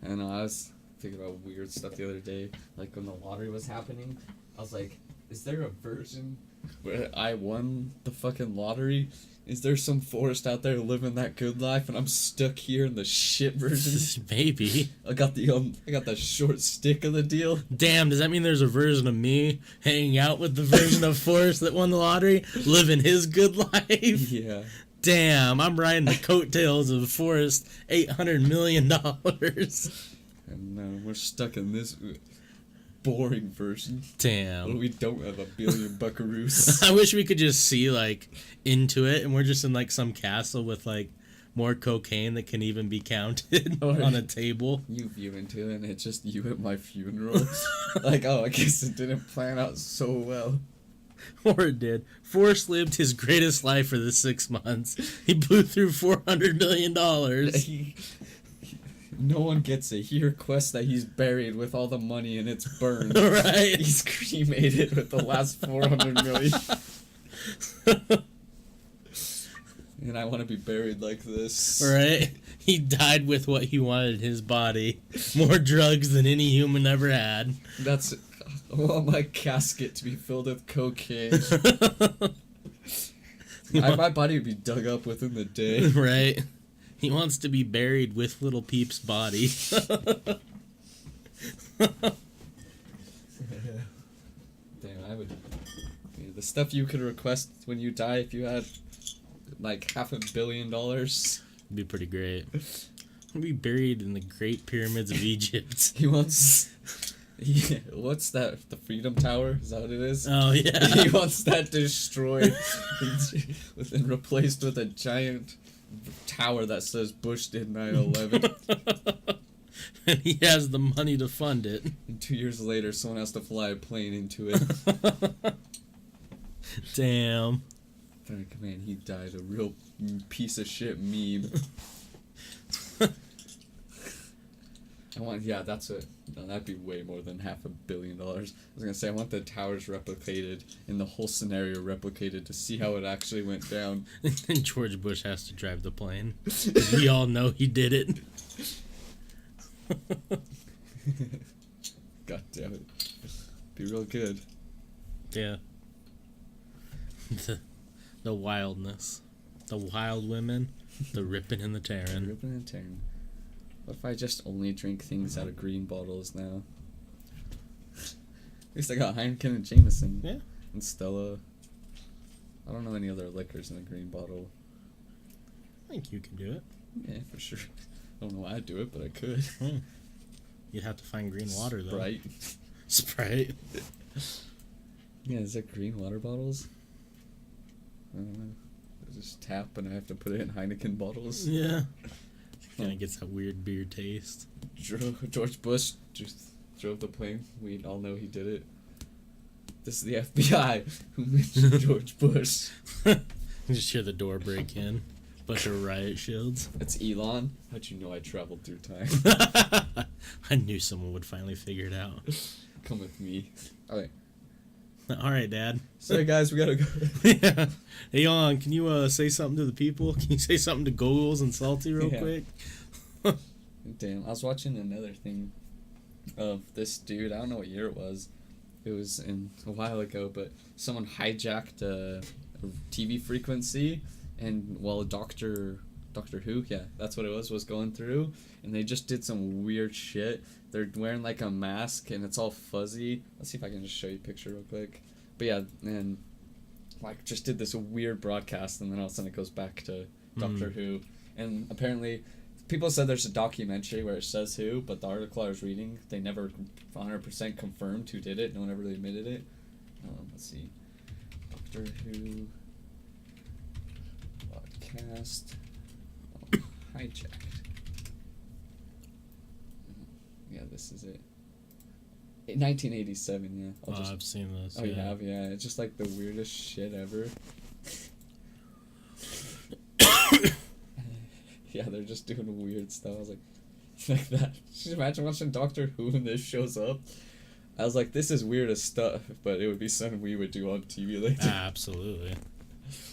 know. I was thinking about weird stuff the other day, like when the lottery was happening. I was like, is there a version where I won the fucking lottery? Is there some forest out there living that good life, and I'm stuck here in the shit version? Maybe. I got the short stick of the deal. Damn, does that mean there's a version of me hanging out with the version of Forrest that won the lottery, living his good life? Yeah. Damn, I'm riding the coattails of Forrest $800 million. And we're stuck in this boring version. Damn. Well, we don't have a billion buckaroos. I wish we could just see like into it, and we're just in like some castle with like more cocaine that can even be counted on a table. You view into it, and it's just you at my funeral. Like, oh, I guess it didn't plan out so well. Or it did. Forrest lived his greatest life for the 6 months. He blew through $400 million. No one gets it. He requests that he's buried with all the money and it's burned. Right. He's cremated with the last 400 million. And I want to be buried like this. Right? He died with what he wanted in his body. More drugs than any human ever had. I want my casket to be filled with cocaine. My body would be dug up within the day. Right? He wants to be buried with Little Peep's body. Damn, the stuff you could request when you die if you had like $500 million. It'd be pretty great. I'd be buried in the Great Pyramids of Egypt. He wants... what's that? The Freedom Tower? Is that what it is? Oh, yeah. He wants that destroyed and replaced with a giant tower that says Bush did 9/11. And he has the money to fund it. And 2 years later, someone has to fly a plane into it. Damn. Like, man, he died a real piece of shit meme. That's it. No, that'd be way more than $500 million. I was gonna say I want the towers replicated and the whole scenario replicated to see how it actually went down. And George Bush has to drive the plane. We all know he did it. God damn it. Be real good. Yeah. The wildness. The wild women. The ripping and the tearing. Ripping and tearing. What if I just only drink things out of green bottles now? At least I got Heineken and Jameson. Yeah. And Stella. I don't know any other liquors in a green bottle. I think you can do it. Yeah, for sure. I don't know why I'd do it, but I could. You'd have to find green water, though. Sprite. Sprite. Yeah, is that green water bottles? I don't know. I just tap and I have to put it in Heineken bottles. Yeah. Kind of gets that weird beer taste. George Bush just drove the plane. We all know he did it. This is the FBI who mentioned George Bush. You just hear the door break in. Bunch of riot shields. It's Elon. How'd you know I traveled through time? I knew someone would finally figure it out. Come with me. Alright. Alright, Dad. Sorry, guys, we gotta go. Yeah. Hey, Elon, can you say something to the people? Can you say something to Googles and Salty real quick? Damn, I was watching another thing of this dude. I don't know what year it was. It was in a while ago, but someone hijacked a TV frequency, and while Doctor Who, yeah, that's what it was going through, and they just did some weird shit. They're wearing like a mask, and it's all fuzzy. Let's see if I can just show you a picture real quick. But yeah, and like just did this weird broadcast, and then all of a sudden it goes back to Doctor Who, and apparently people said there's a documentary where it says who, but the article I was reading, they never 100% confirmed who did it. No one ever really admitted it. Let's see. Doctor Who broadcast hijacked. Yeah, this is it. 1987, yeah. I've seen this. Oh, yeah. You have? Yeah. It's just like the weirdest shit ever. Yeah, they're just doing weird stuff. I was like that. Just imagine watching Doctor Who and this shows up. I was like, this is weird as stuff, but it would be something we would do on TV like that. Absolutely.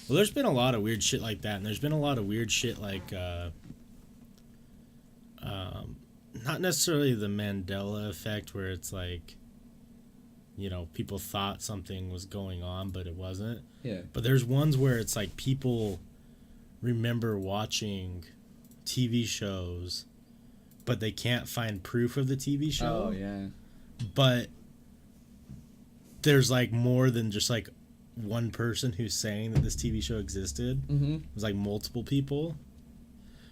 Well, there's been a lot of weird shit like that, and there's been a lot of weird shit like, not necessarily the Mandela effect, where it's like, you know, people thought something was going on, but it wasn't. Yeah. But there's ones where it's like people remember watching TV shows, but they can't find proof of the TV show. Oh, yeah. But there's like more than just like one person who's saying that this TV show existed. Mm-hmm. There's like multiple people.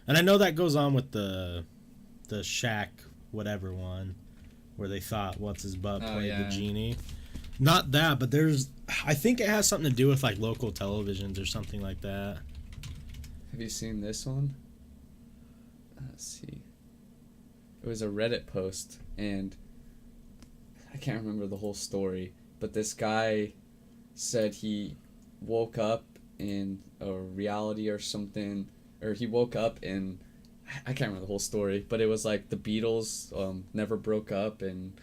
And I know that goes on with the Shaq whatever one, where they thought what's his butt played the genie. Not that, but I think it has something to do with like local televisions or something like that. Have you seen this one? Let's see. It was a Reddit post, and I can't remember the whole story, but this guy said he woke up in a reality or something, or he woke up in, I can't remember the whole story, but it was like the Beatles never broke up, and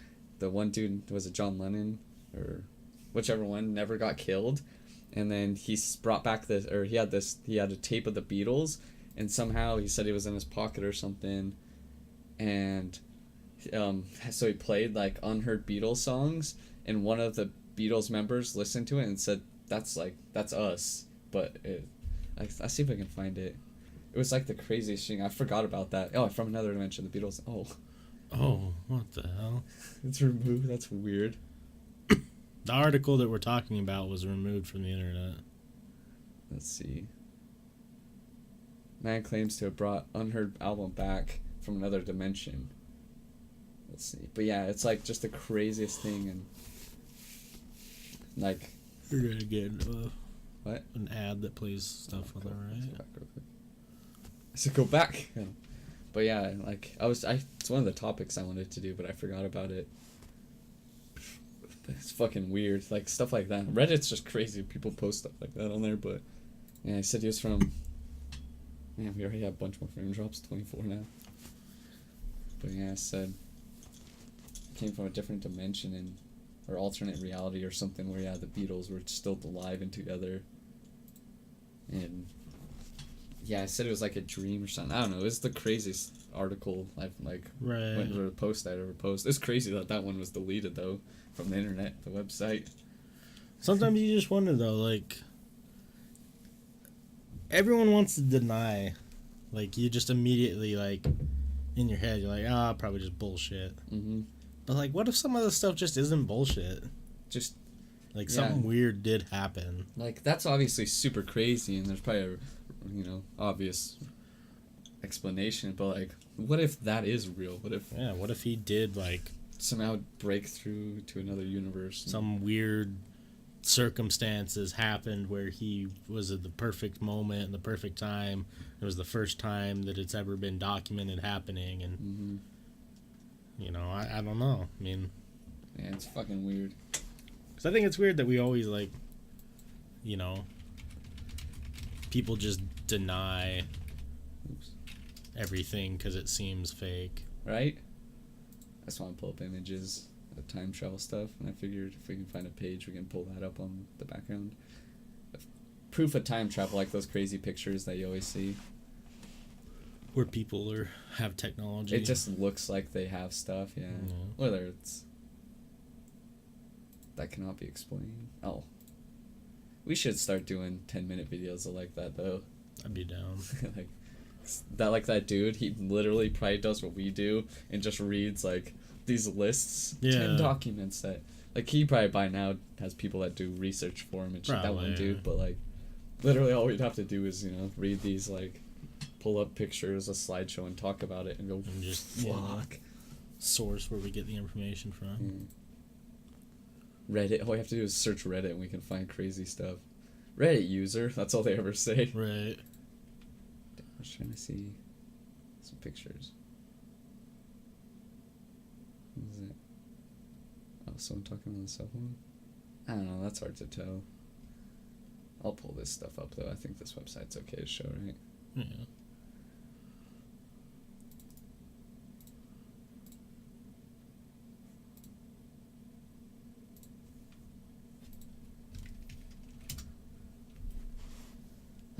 the one dude, was it John Lennon or whichever one, never got killed, and then he brought back he had a tape of the Beatles, and somehow he said it was in his pocket or something, and so he played like unheard Beatles songs, and one of the Beatles members listened to it and said, that's us, but I'll see if I can find it. It was like the craziest thing. I forgot about that. Oh, from another dimension, the Beatles. Oh, what the hell? It's removed. That's weird. The article that we're talking about was removed from the internet. Let's see. Man claims to have brought unheard album back from another dimension. Let's see. But yeah, it's like just the craziest thing, and like you're gonna get what? An ad that plays stuff on the right. So go back. But yeah, like it's one of the topics I wanted to do, but I forgot about it. It's fucking weird, like stuff like that. Reddit's just crazy. People post stuff like that on there, but yeah, I said he was from. Man, we already have a bunch more frame drops. 24 now. But yeah, I said came from a different dimension or alternate reality or something where the Beatles were still alive and together. And yeah, I said it was like a dream or something. I don't know. It was the craziest article I've post I'd ever posted. It's crazy that one was deleted though from the internet, the website. Sometimes you just wonder though, like everyone wants to deny, like you just immediately like in your head you're like, probably just bullshit. Mm-hmm. But like, what if some of the stuff just isn't bullshit? Just like something weird did happen. Like that's obviously super crazy, and there's probably a obvious explanation, but like what if that is real? What if he did like somehow break through to another universe? Some weird circumstances happened where he was at the perfect moment and the perfect time. It was the first time that it's ever been documented happening, and I don't know. I mean, yeah, it's fucking weird. Because I think it's weird that we always people just deny everything because it seems fake. Right? I just want to pull up images of time travel stuff, and I figured if we can find a page, we can pull that up on the background. Proof of time travel, like those crazy pictures that you always see. where people have technology. It just looks like they have stuff, yeah. Whether it's... That cannot be explained. Oh. We should start doing 10-minute videos like that, though. I'd be down. That dude, he literally probably does what we do and just reads, like, these lists. Yeah. 10 documents that... Like, he probably by now has people that do research for him and shit, that one dude. But, like, literally all we'd have to do is, read these, like, pull up pictures, a slideshow, and talk about it and go, and just fuck. Source where we get the information from. Reddit, all we have to do is search Reddit and we can find crazy stuff. Reddit user, that's all they ever say. Right. I was trying to see some pictures. What is it? Oh, someone talking on the cell phone? I don't know, that's hard to tell. I'll pull this stuff up, though. I think this website's okay to show, right? Yeah.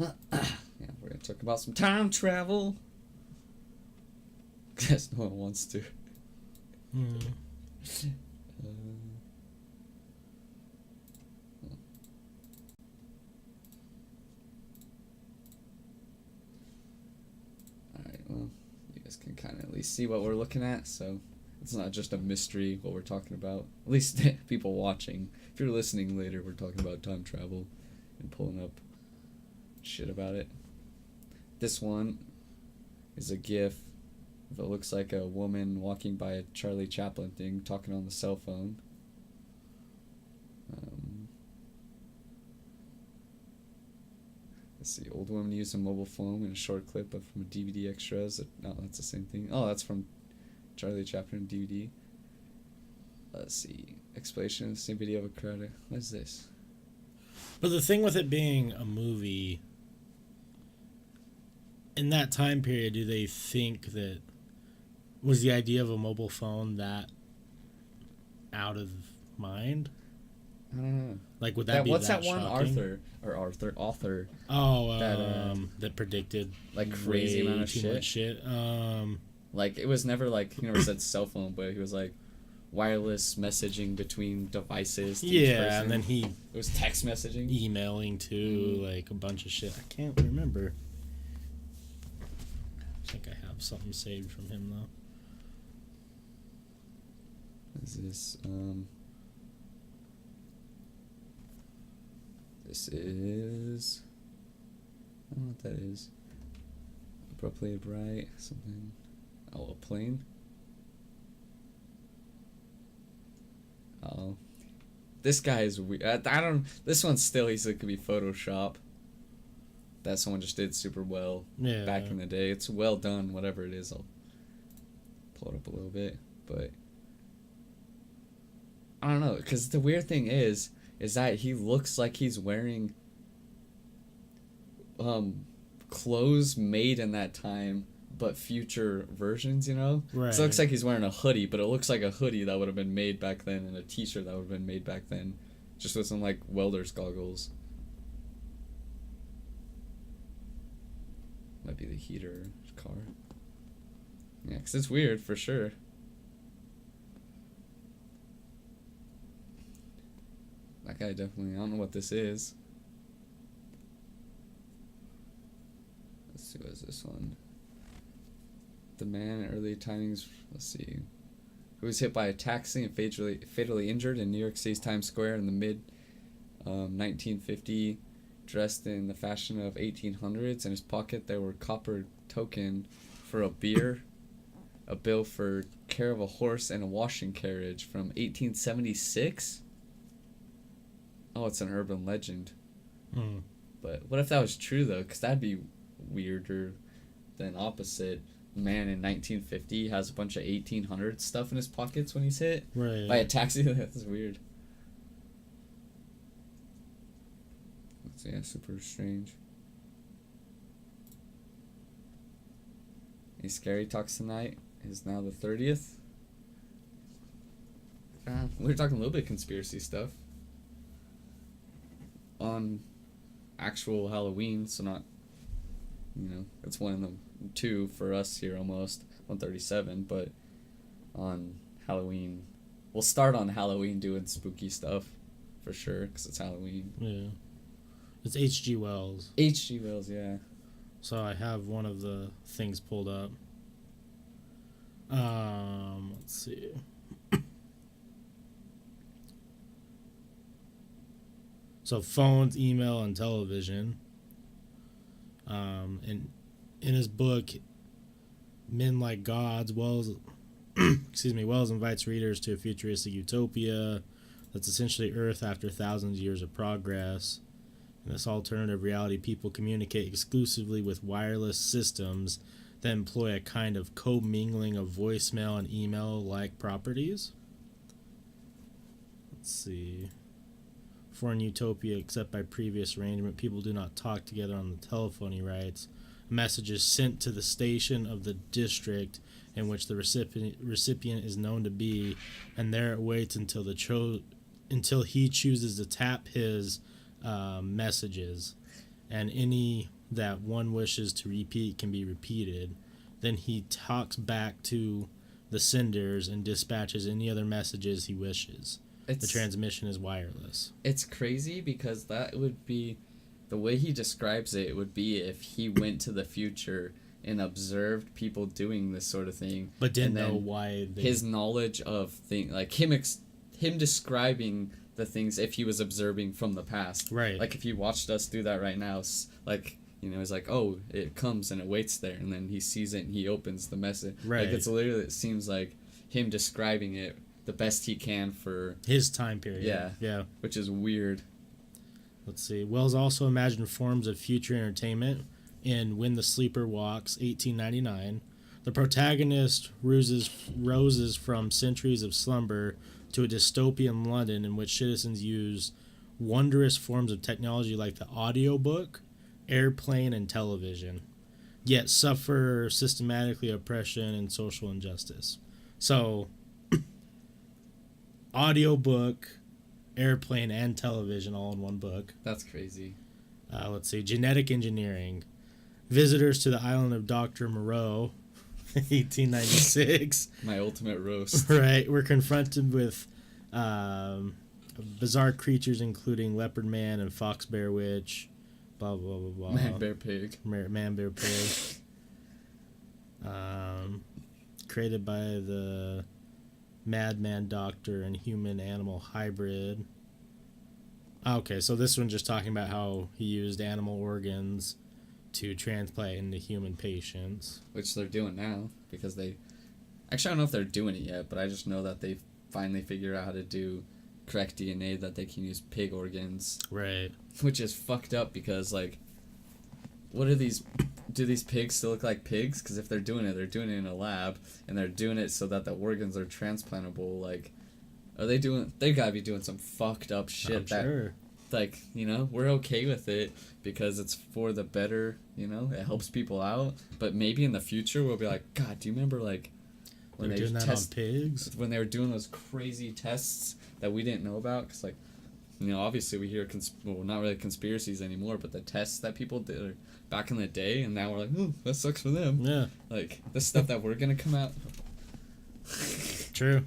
Yeah, we're gonna talk about some time travel. Guess no one wants to. Alright, well, you guys can kind of at least see what we're looking at, so it's not just a mystery what we're talking about. At least people watching. If you're listening later, we're talking about time travel and pulling up shit about it. This one is a GIF. It looks like a woman walking by a Charlie Chaplin thing, talking on the cell phone. Let's see. Old woman used a mobile phone in a short clip from a DVD extras. No, that's the same thing. Oh, that's from Charlie Chaplin DVD. Let's see. Explanation of the same video of a crowd. What is this? But the thing with it being a movie, in that time period, do they think that was the idea of a mobile phone that out of mind? I don't know. Like, would that be what's that that one? shocking? Author. Oh, that predicted like crazy amount of too much shit. Like, it was never like, he never said cell phone, but he was like wireless messaging between devices. Yeah, and then it was text messaging, emailing too, like a bunch of shit. I can't remember. I think I have something saved from him though. Is this this is, I don't know what that is. Abruptly bright something. Oh, a plane. Oh, this guy is weird. I don't. This one's still. He said it could be Photoshop. That someone just did super well. Yeah. Back in the day, it's well done. Whatever it is, I'll pull it up a little bit. But I don't know, because the weird thing is that he looks like he's wearing clothes made in that time, but future versions, Right. So it looks like he's wearing a hoodie, but it looks like a hoodie that would have been made back then and a t-shirt that would have been made back then, just with some, like, welder's goggles. Might be the heater car. Yeah, because it's weird, for sure. That guy definitely, I don't know what this is. Let's see, what is this one? The man in early timings, let's see, who was hit by a taxi and fatally injured in New York City's Times Square in the mid 1950, dressed in the fashion of 1800s. In his pocket there were copper token for a beer, a bill for care of a horse, and a washing carriage from 1876. Oh, it's an urban legend. But what if that was true though? Because that'd be weirder than opposite. Man in 1950 has a bunch of 1800 stuff in his pockets when he's hit by a taxi. That's weird. Yeah, super strange. Any scary talks tonight? Is now the 30th. We're talking a little bit of conspiracy stuff on actual Halloween, so not it's 1:02 for us here, almost 1:37. But on Halloween, we'll start on Halloween doing spooky stuff for sure, because it's Halloween. Yeah. It's H.G. Wells. H.G. Wells, yeah. So I have one of the things pulled up. Let's see. So phones, email, and television. And in his book, Men Like Gods, Wells invites readers to a futuristic utopia that's essentially Earth after thousands of years of progress. In this alternative reality, people communicate exclusively with wireless systems that employ a kind of commingling of voicemail and email-like properties. Let's see. For in utopia, except by previous arrangement, people do not talk together on the telephone, he writes. A message is sent to the station of the district in which the recipient is known to be, and there it waits until he chooses to tap his messages, and any that one wishes to repeat can be repeated. Then he talks back to the senders and dispatches any other messages he wishes. The transmission is wireless. It's crazy because that would be, the way he describes it would be if he went to the future and observed people doing this sort of thing, but didn't know why. His knowledge of things, like him describing the things if he was observing from the past. Right. Like if he watched us do that right now, like, it's like, oh, it comes and it waits there, and then he sees it and he opens the message. Right. Like it's literally, it seems like him describing it the best he can for his time period. Yeah. Which is weird. Let's see. Wells also imagined forms of future entertainment in When the Sleeper Walks, 1899. The protagonist roses from centuries of slumber to a dystopian London in which citizens use wondrous forms of technology like the audiobook, airplane, and television, yet suffer systematically oppression and social injustice. So, audiobook, airplane, and television all in one book. That's crazy. Let's see. Genetic engineering. Visitors to the island of Dr. Moreau, 1896. My ultimate roast. Right. We're confronted with bizarre creatures including leopard man and fox bear witch. Blah, blah, blah, blah. Man, bear, pig. Man, bear, pig. Created by the madman doctor and human animal hybrid. Okay, so this one's just talking about how he used animal organs to transplant into human patients. Which they're doing now, because they... Actually, I don't know if they're doing it yet, but I just know that they've finally figured out how to do correct DNA, that they can use pig organs. Right. Which is fucked up, because, like, what are these... Do these pigs still look like pigs? Because if they're doing it in a lab, and they're doing it so that the organs are transplantable, like... Are they doing... They gotta be doing some fucked up shit. I'm sure. Like, we're okay with it because it's for the better, it helps people out. But maybe in the future we'll be like, God, do you remember, like, when they were doing that on pigs? When they were doing those crazy tests that we didn't know about? Because, like, obviously we hear, not really conspiracies anymore, but the tests that people did back in the day, and now we're like, oh, that sucks for them. Yeah. Like, the stuff that we're going to come out. True.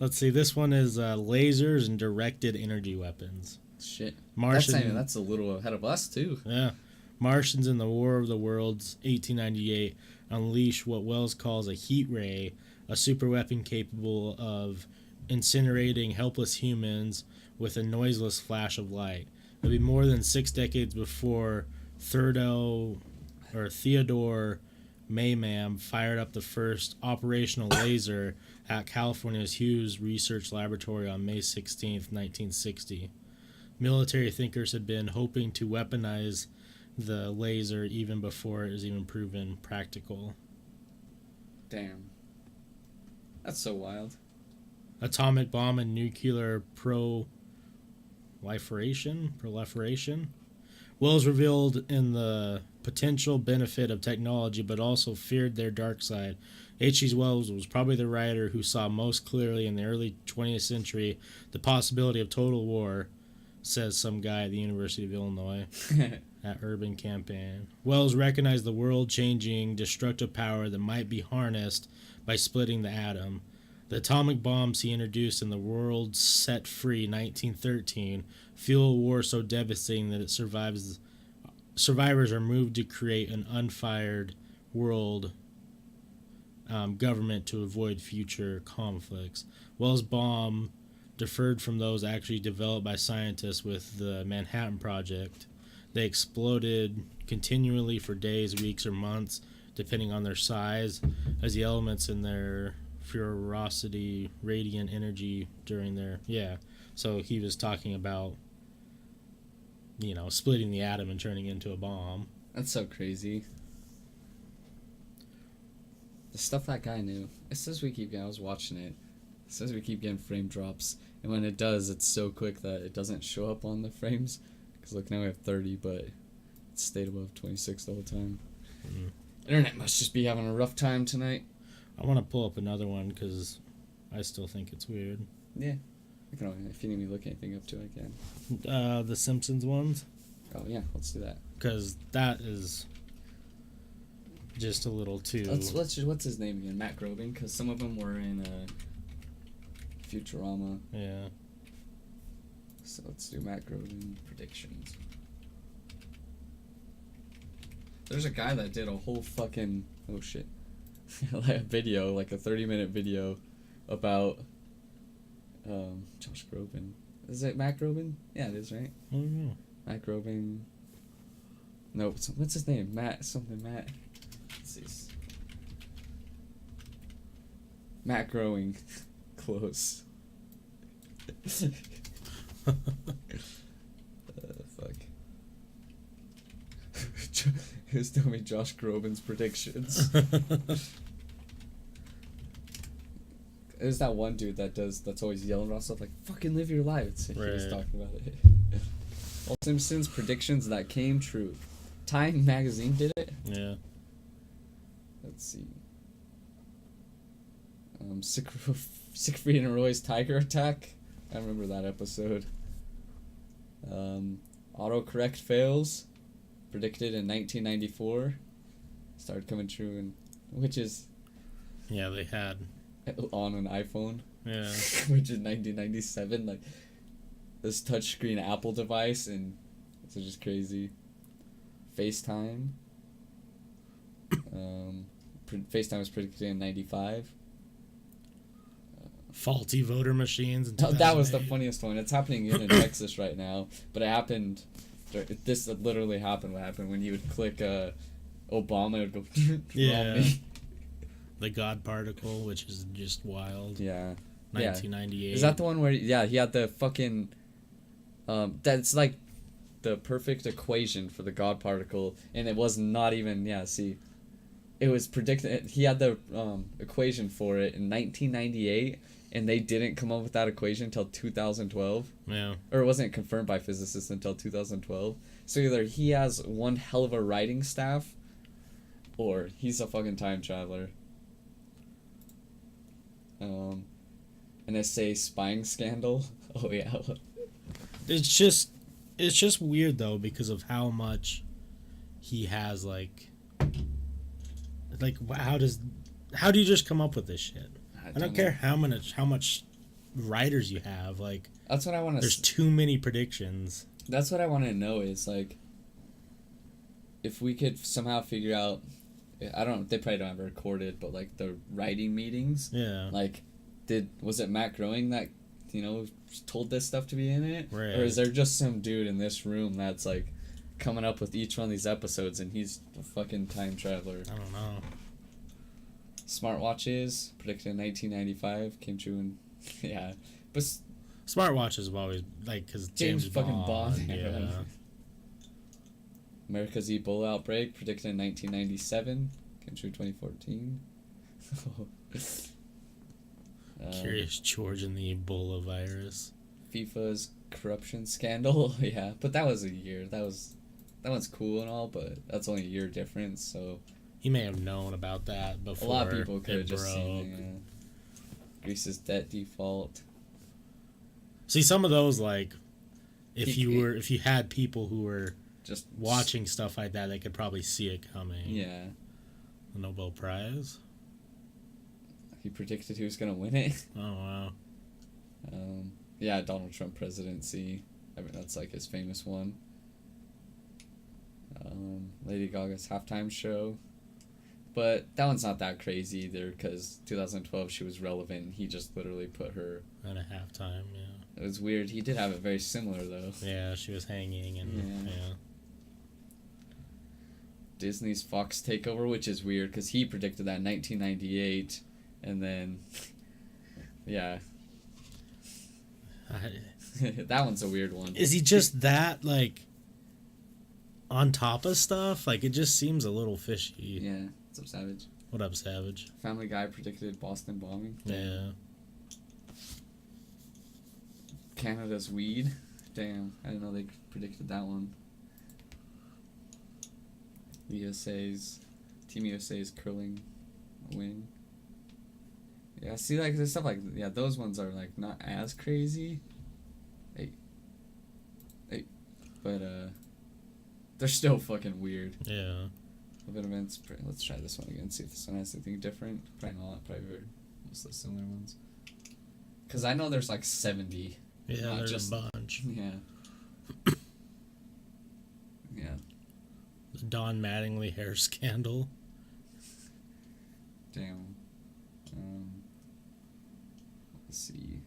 Let's see, this one is lasers and directed energy weapons. Shit. Martian. That's a little ahead of us, too. Yeah. Martians in the War of the Worlds, 1898, unleash what Wells calls a heat ray, a superweapon capable of incinerating helpless humans with a noiseless flash of light. It would be more than 6 decades before Theodore Mayman fired up the first operational laser at California's Hughes Research Laboratory on May 16, 1960. Military thinkers had been hoping to weaponize the laser even before it was even proven practical. Damn. That's so wild. Atomic bomb and nuclear proliferation. Wells revealed in the potential benefit of technology, but also feared their dark side. H.G. Wells was probably the writer who saw most clearly in the early 20th century the possibility of total war, says some guy at the University of Illinois. at Urban Campaign. Wells recognized the world-changing, destructive power that might be harnessed by splitting the atom. The atomic bombs he introduced in the world set free 1913 fuel a war so devastating that survivors are moved to create an unfired world government to avoid future conflicts. Wells' bomb differed from those actually developed by scientists with the Manhattan Project. They exploded continually for days, weeks, or months, depending on their size, as the elements in their ferocity, radiant energy during their... Yeah, so he was talking about, splitting the atom and turning it into a bomb. That's so crazy. The stuff that guy knew. It says we keep getting... I was watching it. It says we keep getting frame drops. And when it does, it's so quick that it doesn't show up on the frames. Because look, now we have 30, but it stayed above 26 the whole time. Internet must just be having a rough time tonight. I want to pull up another one because I still think it's weird. Yeah. If you need me to look anything up to, I can. The Simpsons ones? Oh, yeah. Let's do that. Because that is just a little too... What's his name again? Matt Groening? Because some of them were in Futurama. Yeah. So let's do Matt Groening predictions. There's a guy that did a whole fucking... Oh, shit. Like a video, like a 30-minute video about Josh Groban. Is it Matt Groban? Yeah, it is, right? I don't know. Matt Groban. No, what's his name? Matt. Let's see. Matt Growing. Close. Fuck. Who's telling me Josh Groban's predictions? There's that one dude that's always yelling about stuff like, fucking live your life. He was talking about it. All Simpsons predictions that came true. Time magazine did it? Yeah. Let's see. Siegfried and Roy's Tiger Attack. I remember that episode. Autocorrect fails. Predicted in 1994. Started coming true, which is... Yeah, they had... On an iPhone. Yeah. Which is 1997. Like, this touchscreen Apple device, and it's just crazy. FaceTime. FaceTime was predicted in 95. Faulty voter machines. That was the funniest one. It's happening in Texas right now, but it happened. This literally happened. What happened when you would click Obama? It would go. Yeah. The God particle, which is just wild. Yeah. 1998. Is that the one where? Yeah, he had the fucking. That's like the perfect equation for the God particle, and it was not even. Yeah. See. It was predicted. He had the equation for it in 1998, and they didn't come up with that equation until 2012. Yeah. Or it wasn't confirmed by physicists until 2012. So either he has one hell of a writing staff, or he's a fucking time traveler. NSA spying scandal. Oh yeah. It's just weird though because of how much he has like how do you just come up with this shit? I don't care how much writers you have. Like, that's what I want to. There's too many predictions. That's what I want to know is like, if we could somehow figure out, I don't. They probably don't have it recorded, but like the writing meetings. Yeah. Like, was it Matt Groening that, told this stuff to be in it, right. Or is there just some dude in this room that's like coming up with each one of these episodes, and he's a fucking time traveler? I don't know. Smartwatches predicted in 1995 came true, and yeah, but smartwatches have always because James fucking Bond. Yeah. America's Ebola outbreak predicted in 1997 came true 2014. Curious George and the Ebola virus. FIFA's corruption scandal. Yeah, but that was a year. That one's cool and all, but that's only a year difference. So he may have known about that before. A lot of people could have just seen it. Yeah. Greece's debt default. See, some of those if you had people who were just watching stuff like that, they could probably see it coming. Yeah. The Nobel Prize. He predicted he was gonna win it. Oh wow. Yeah, Donald Trump presidency. I mean, that's like his famous one. Lady Gaga's halftime show. But that one's not that crazy either, because 2012 she was relevant and he just literally put her... At a halftime, yeah. It was weird. He did have it very similar, though. Yeah, she was hanging and... Yeah. Disney's Fox takeover, which is weird, because he predicted that in 1998, and then... Yeah. That one's a weird one. Is he just that, like... on top of stuff? Like, it just seems a little fishy. Yeah. What's up, Savage? What up, Savage? Family Guy predicted Boston bombing. Yeah. Canada's weed. Damn, I didn't know they predicted that one. Team USA's curling win. Yeah, see, like, there's stuff like, yeah, those ones are, like, not as crazy. Hey. But, they're still fucking weird. Yeah. Open events. Let's try this one again. See if this one has anything different. Probably not. Probably very most of the similar ones. Because I know there's like 70. Yeah, there's a bunch. Yeah. Yeah. The Don Mattingly hair scandal. Damn. Let's see.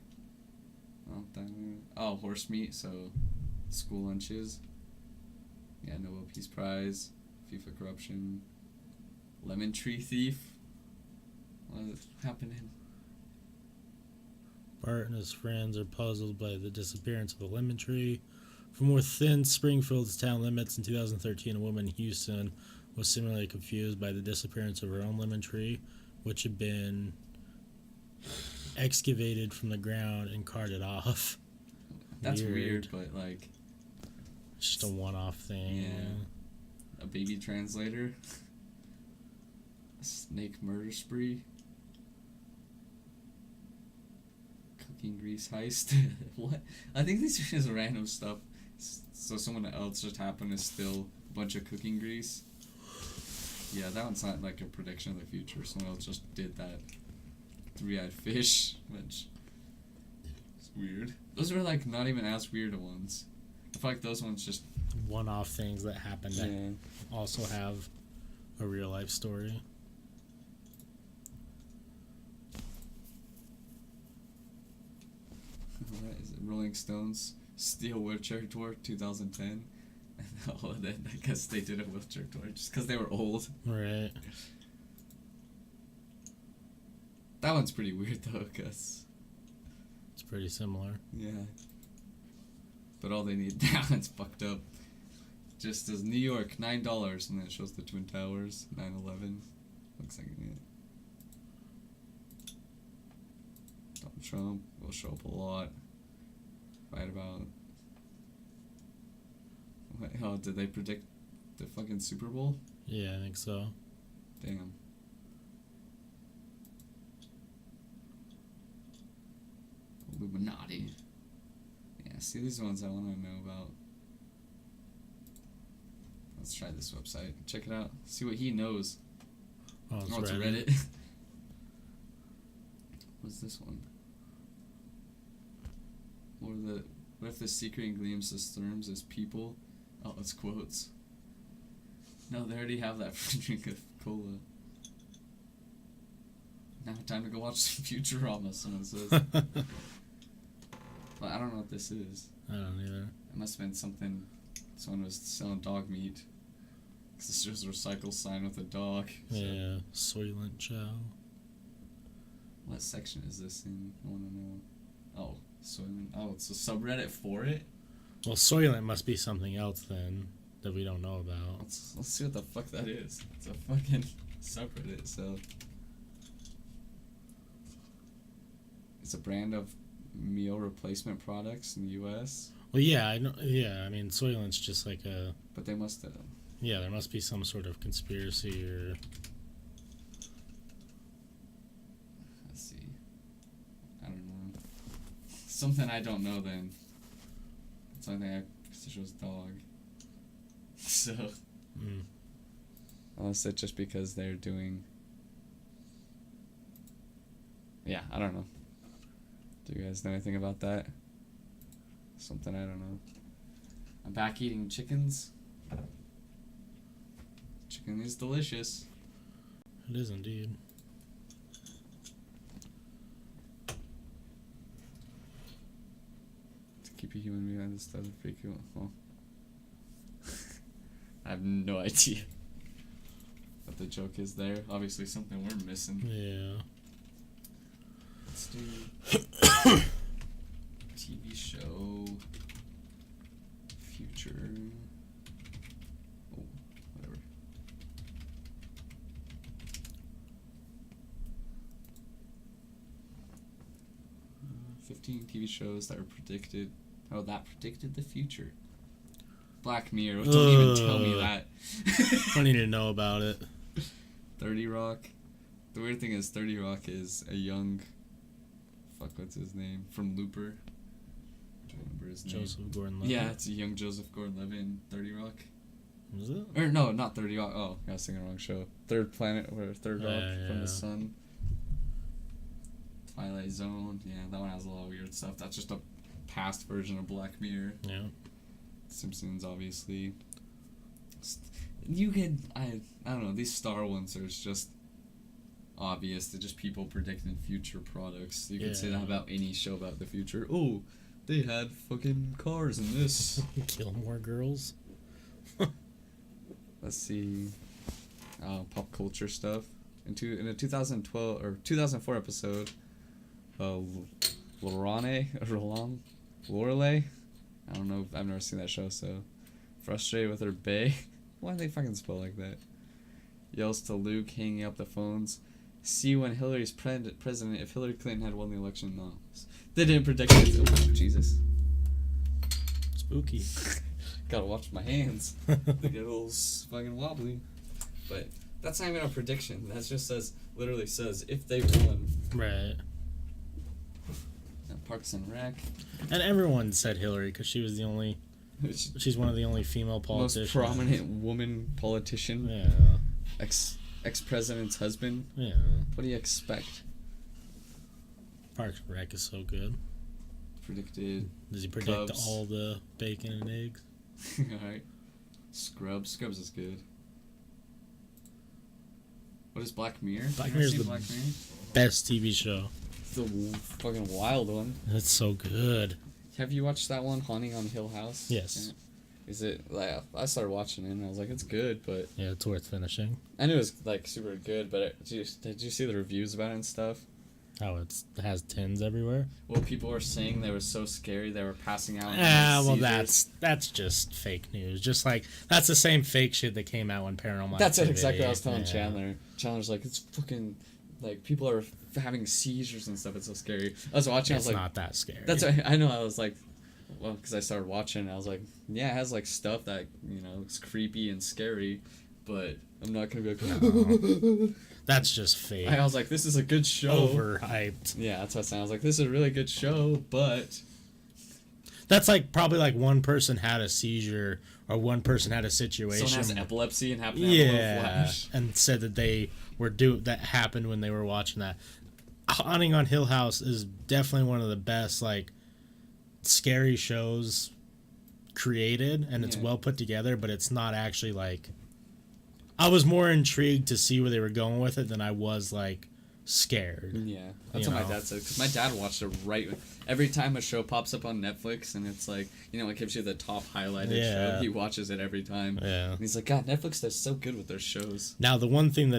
Oh, horse meat. So, school lunches. Yeah, Nobel Peace Prize. FIFA corruption. Lemon tree thief. What is happening? Bart and his friends are puzzled by the disappearance of the lemon tree. From within Springfield's town limits in 2013, a woman in Houston was similarly confused by the disappearance of her own lemon tree, which had been excavated from the ground and carted off. That's weird, but like... Just a one-off thing. Yeah. A baby translator. A snake murder spree. Cooking grease heist. What? I think these are just random stuff. So someone else just happened to steal a bunch of cooking grease. Yeah, that one's not like a prediction of the future. Someone else just did that. Three-eyed fish, which is weird. Those are like not even as weird ones. I feel like those ones just one-off things that happen that also have a real-life story. What is it? Rolling Stones Steel Wheelchair Tour 2010. Oh, then I guess they did a wheelchair tour just because they were old. Right. That one's pretty weird though, cause it's pretty similar. Yeah. But all they need now, it's fucked up. Just as New York, $9, and then it shows the Twin Towers, 9/11. Looks like it. Donald Trump will show up a lot. Right about. What, oh, did they predict the fucking Super Bowl? Yeah, I think so. Damn. Illuminati. Yeah, see, these ones I want to know about. Let's try this website. Check it out. See what he knows. Oh, it's Reddit. Reddit. What's this one? What if the secret ingredients of therms is people? Oh, it's quotes. No, they already have that for drink of cola. Now time to go watch some Futurama, someone says. Well, I don't know what this is. I don't either. It must have been something. Someone was selling dog meat. Because this shows a recycle sign with a dog. So. Yeah, Soylent Chow. What section is this in? I want to know. Oh, Soylent. Oh, it's a subreddit for it? Well, Soylent must be something else then that we don't know about. Let's see what the fuck that is. It's a fucking subreddit, so. It's a brand of meal replacement products in the U.S. Well, yeah, I know. Yeah, I mean, Soylent's just like a. But they must have. Yeah, there must be some sort of conspiracy or. Let's see. I don't know. Something I don't know then. It's only thing because it shows dog. So, unless it's just because they're doing. Yeah, I don't know. Do you guys know anything about that? Something I don't know. I'm back eating chickens. Chicken is delicious. It is indeed. To keep a human behind this stuff is pretty cool. Well, I have no idea what the joke is there. Obviously something we're missing. Yeah. Let's do TV show future. Oh, whatever. 15 TV shows that were predicted. Oh, that predicted the future. Black Mirror. Don't even tell me that. I need to know about it. 30 Rock. The weird thing is 30 Rock is a young... Fuck, what's his name? From Looper. I don't remember his name. Joseph Gordon-Levitt. Yeah, it's a young Joseph Gordon-Levitt in 30 Rock. Was it? Or no, not 30 Rock. Oh, I was thinking the wrong show. Third Planet, or Third Rock from the Sun. Twilight Zone. Yeah, that one has a lot of weird stuff. That's just a past version of Black Mirror. Yeah. Simpsons, obviously. You could... I don't know. These Star ones are just obvious. They're just people predicting future products. You could say that about any show about the future. Oh, they had fucking cars in this. Gilmore Girls. Let's see. Pop culture stuff. In a 2012 or 2004 episode, Lorelai. I don't know. I've never seen that show. So, frustrated with her bae. Why do they fucking spell like that? Yells to Luke, hanging up the phones. See when Hillary's president if Hillary Clinton had won the election. No, they didn't predict it. Oh, Jesus. Spooky. Gotta watch my hands. They get a little fucking wobbly. But that's not even a prediction. That just literally says if they won. Right. And Parks and Rec. And everyone said Hillary because she was the only. She's one of the only female politicians. Most prominent woman politician. Yeah. Ex-president's husband. Yeah. What do you expect? Parks and Rec is so good. Predicted. Does he predict Cubs. all the bacon and eggs? Alright. Scrubs is good. What is Black Mirror? Black Mirror's the Black Mirror? best TV show. It's the fucking wild one. It's so good. Have you watched that one, Haunting on Hill House? Yes. Yeah. Is it like I started watching it and I was like, it's good, but yeah, it's worth finishing. I knew it was like super good, but did you see the reviews about it and stuff? Oh, it has tins everywhere. Well, people were saying they were so scary they were passing out. Well, that's just fake news. Just like that's the same fake shit that came out when Paranormal. That's Activity. exactly what I was telling Chandler. Chandler's like, it's fucking like people are having seizures and stuff. It's so scary. I was watching. I was like, it's not that scary. That's what, I know. I was like, well, because I started watching. I was like, yeah, it has like stuff that it's creepy and scary, but I'm not gonna be like. No. That's just fake. I was like, this is a good show. Overhyped. Yeah, that's what I said. I was like, this is a really good show, but that's like probably like one person had a seizure or one person had a situation. Someone has epilepsy and happened to have a little flash. And said that they were that happened when they were watching that. Haunting on Hill House is definitely one of the best like scary shows created, and it's well put together, but it's not actually like. I was more intrigued to see where they were going with it than I was like scared. Yeah, that's what my dad said. Because my dad watched it every time a show pops up on Netflix, and it's like it gives you the top highlighted show. He watches it every time. Yeah, and he's like, God, Netflix does so good with their shows. Now the one thing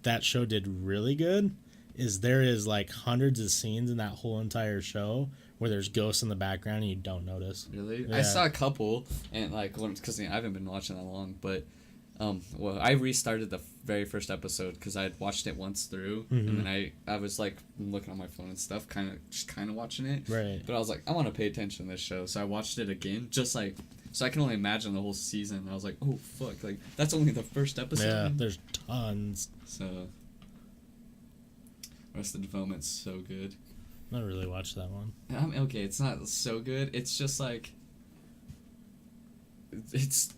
that show did really good is there is like hundreds of scenes in that whole entire show where there's ghosts in the background and you don't notice. Really? Yeah. I saw a couple, and like because I haven't been watching that long, but. Well, I restarted the very first episode because I had watched it once through, and then I was like looking on my phone and stuff, kind of watching it. Right. But I was like, I want to pay attention to this show, so I watched it again, just like so I can only imagine the whole season. And I was like, oh fuck, like that's only the first episode. Yeah, there's tons. So, Arrested Development's so good. I don't really watched that one. Okay, it's not so good. It's just like it's.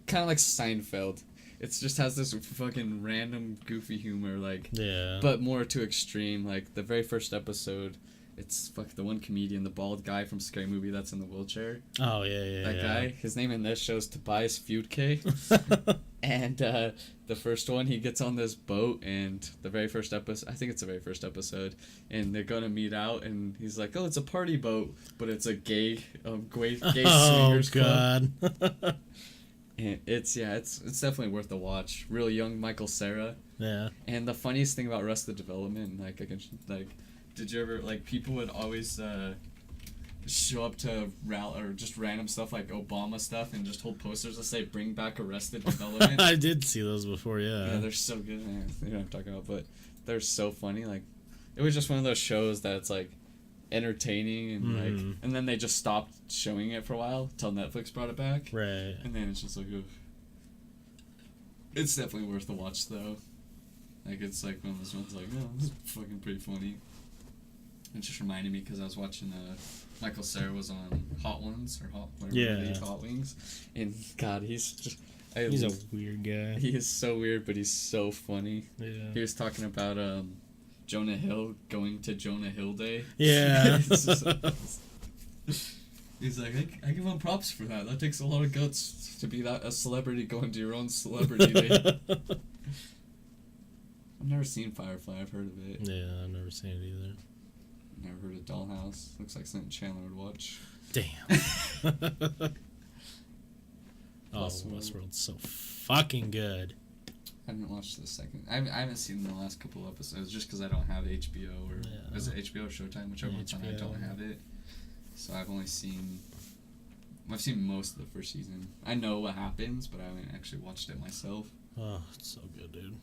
kind of like Seinfeld. It just has this fucking random goofy humor, like, Yeah. but more to extreme. Like the very first episode, it's the one comedian, the bald guy from Scary Movie that's in the wheelchair. Oh yeah. That guy. His name in this show is Tobias Fudke. And the first one, he gets on this boat, and the very first episode, I think it's the very first episode, and they're gonna meet out, and he's like, "Oh, it's a party boat, but it's a gay swingers club." Oh God. And it's definitely worth a watch. Real young Michael Cera. Yeah. And the funniest thing about Arrested Development, did you ever, people would always show up to or just random stuff like Obama stuff and just hold posters that say "Bring back Arrested Development." I did see those before. Yeah. Yeah, they're so good. You know what I'm talking about, but they're so funny. Like, it was just one of those shows that's like entertaining and and then they just stopped showing it for a while till Netflix brought it back. Right. And then it's just like, ugh. It's definitely worth the watch though. Like, it's like one of those ones like, oh, this is fucking pretty funny. It just reminded me because I was watching Michael Cera was on Hot Ones or Hot Wings, and God, he's a weird guy. He is so weird, but he's so funny. Yeah. He was talking about Jonah Hill going to Jonah Hill Day. Yeah. He's like, I give him props for that. That takes a lot of guts to be a celebrity going to your own celebrity day. I've never seen Firefly. I've heard of it. Yeah, I've never seen it either. Never heard of Dollhouse. Looks like something Chandler would watch. Damn. Oh, Westworld's so fucking good. I haven't watched the second. I haven't seen the last couple episodes just because I don't have HBO or is it HBO or Showtime, whichever one's on. I don't have it, so I've seen most of the first season. I know what happens, but I haven't actually watched it myself. Oh, it's so good, dude.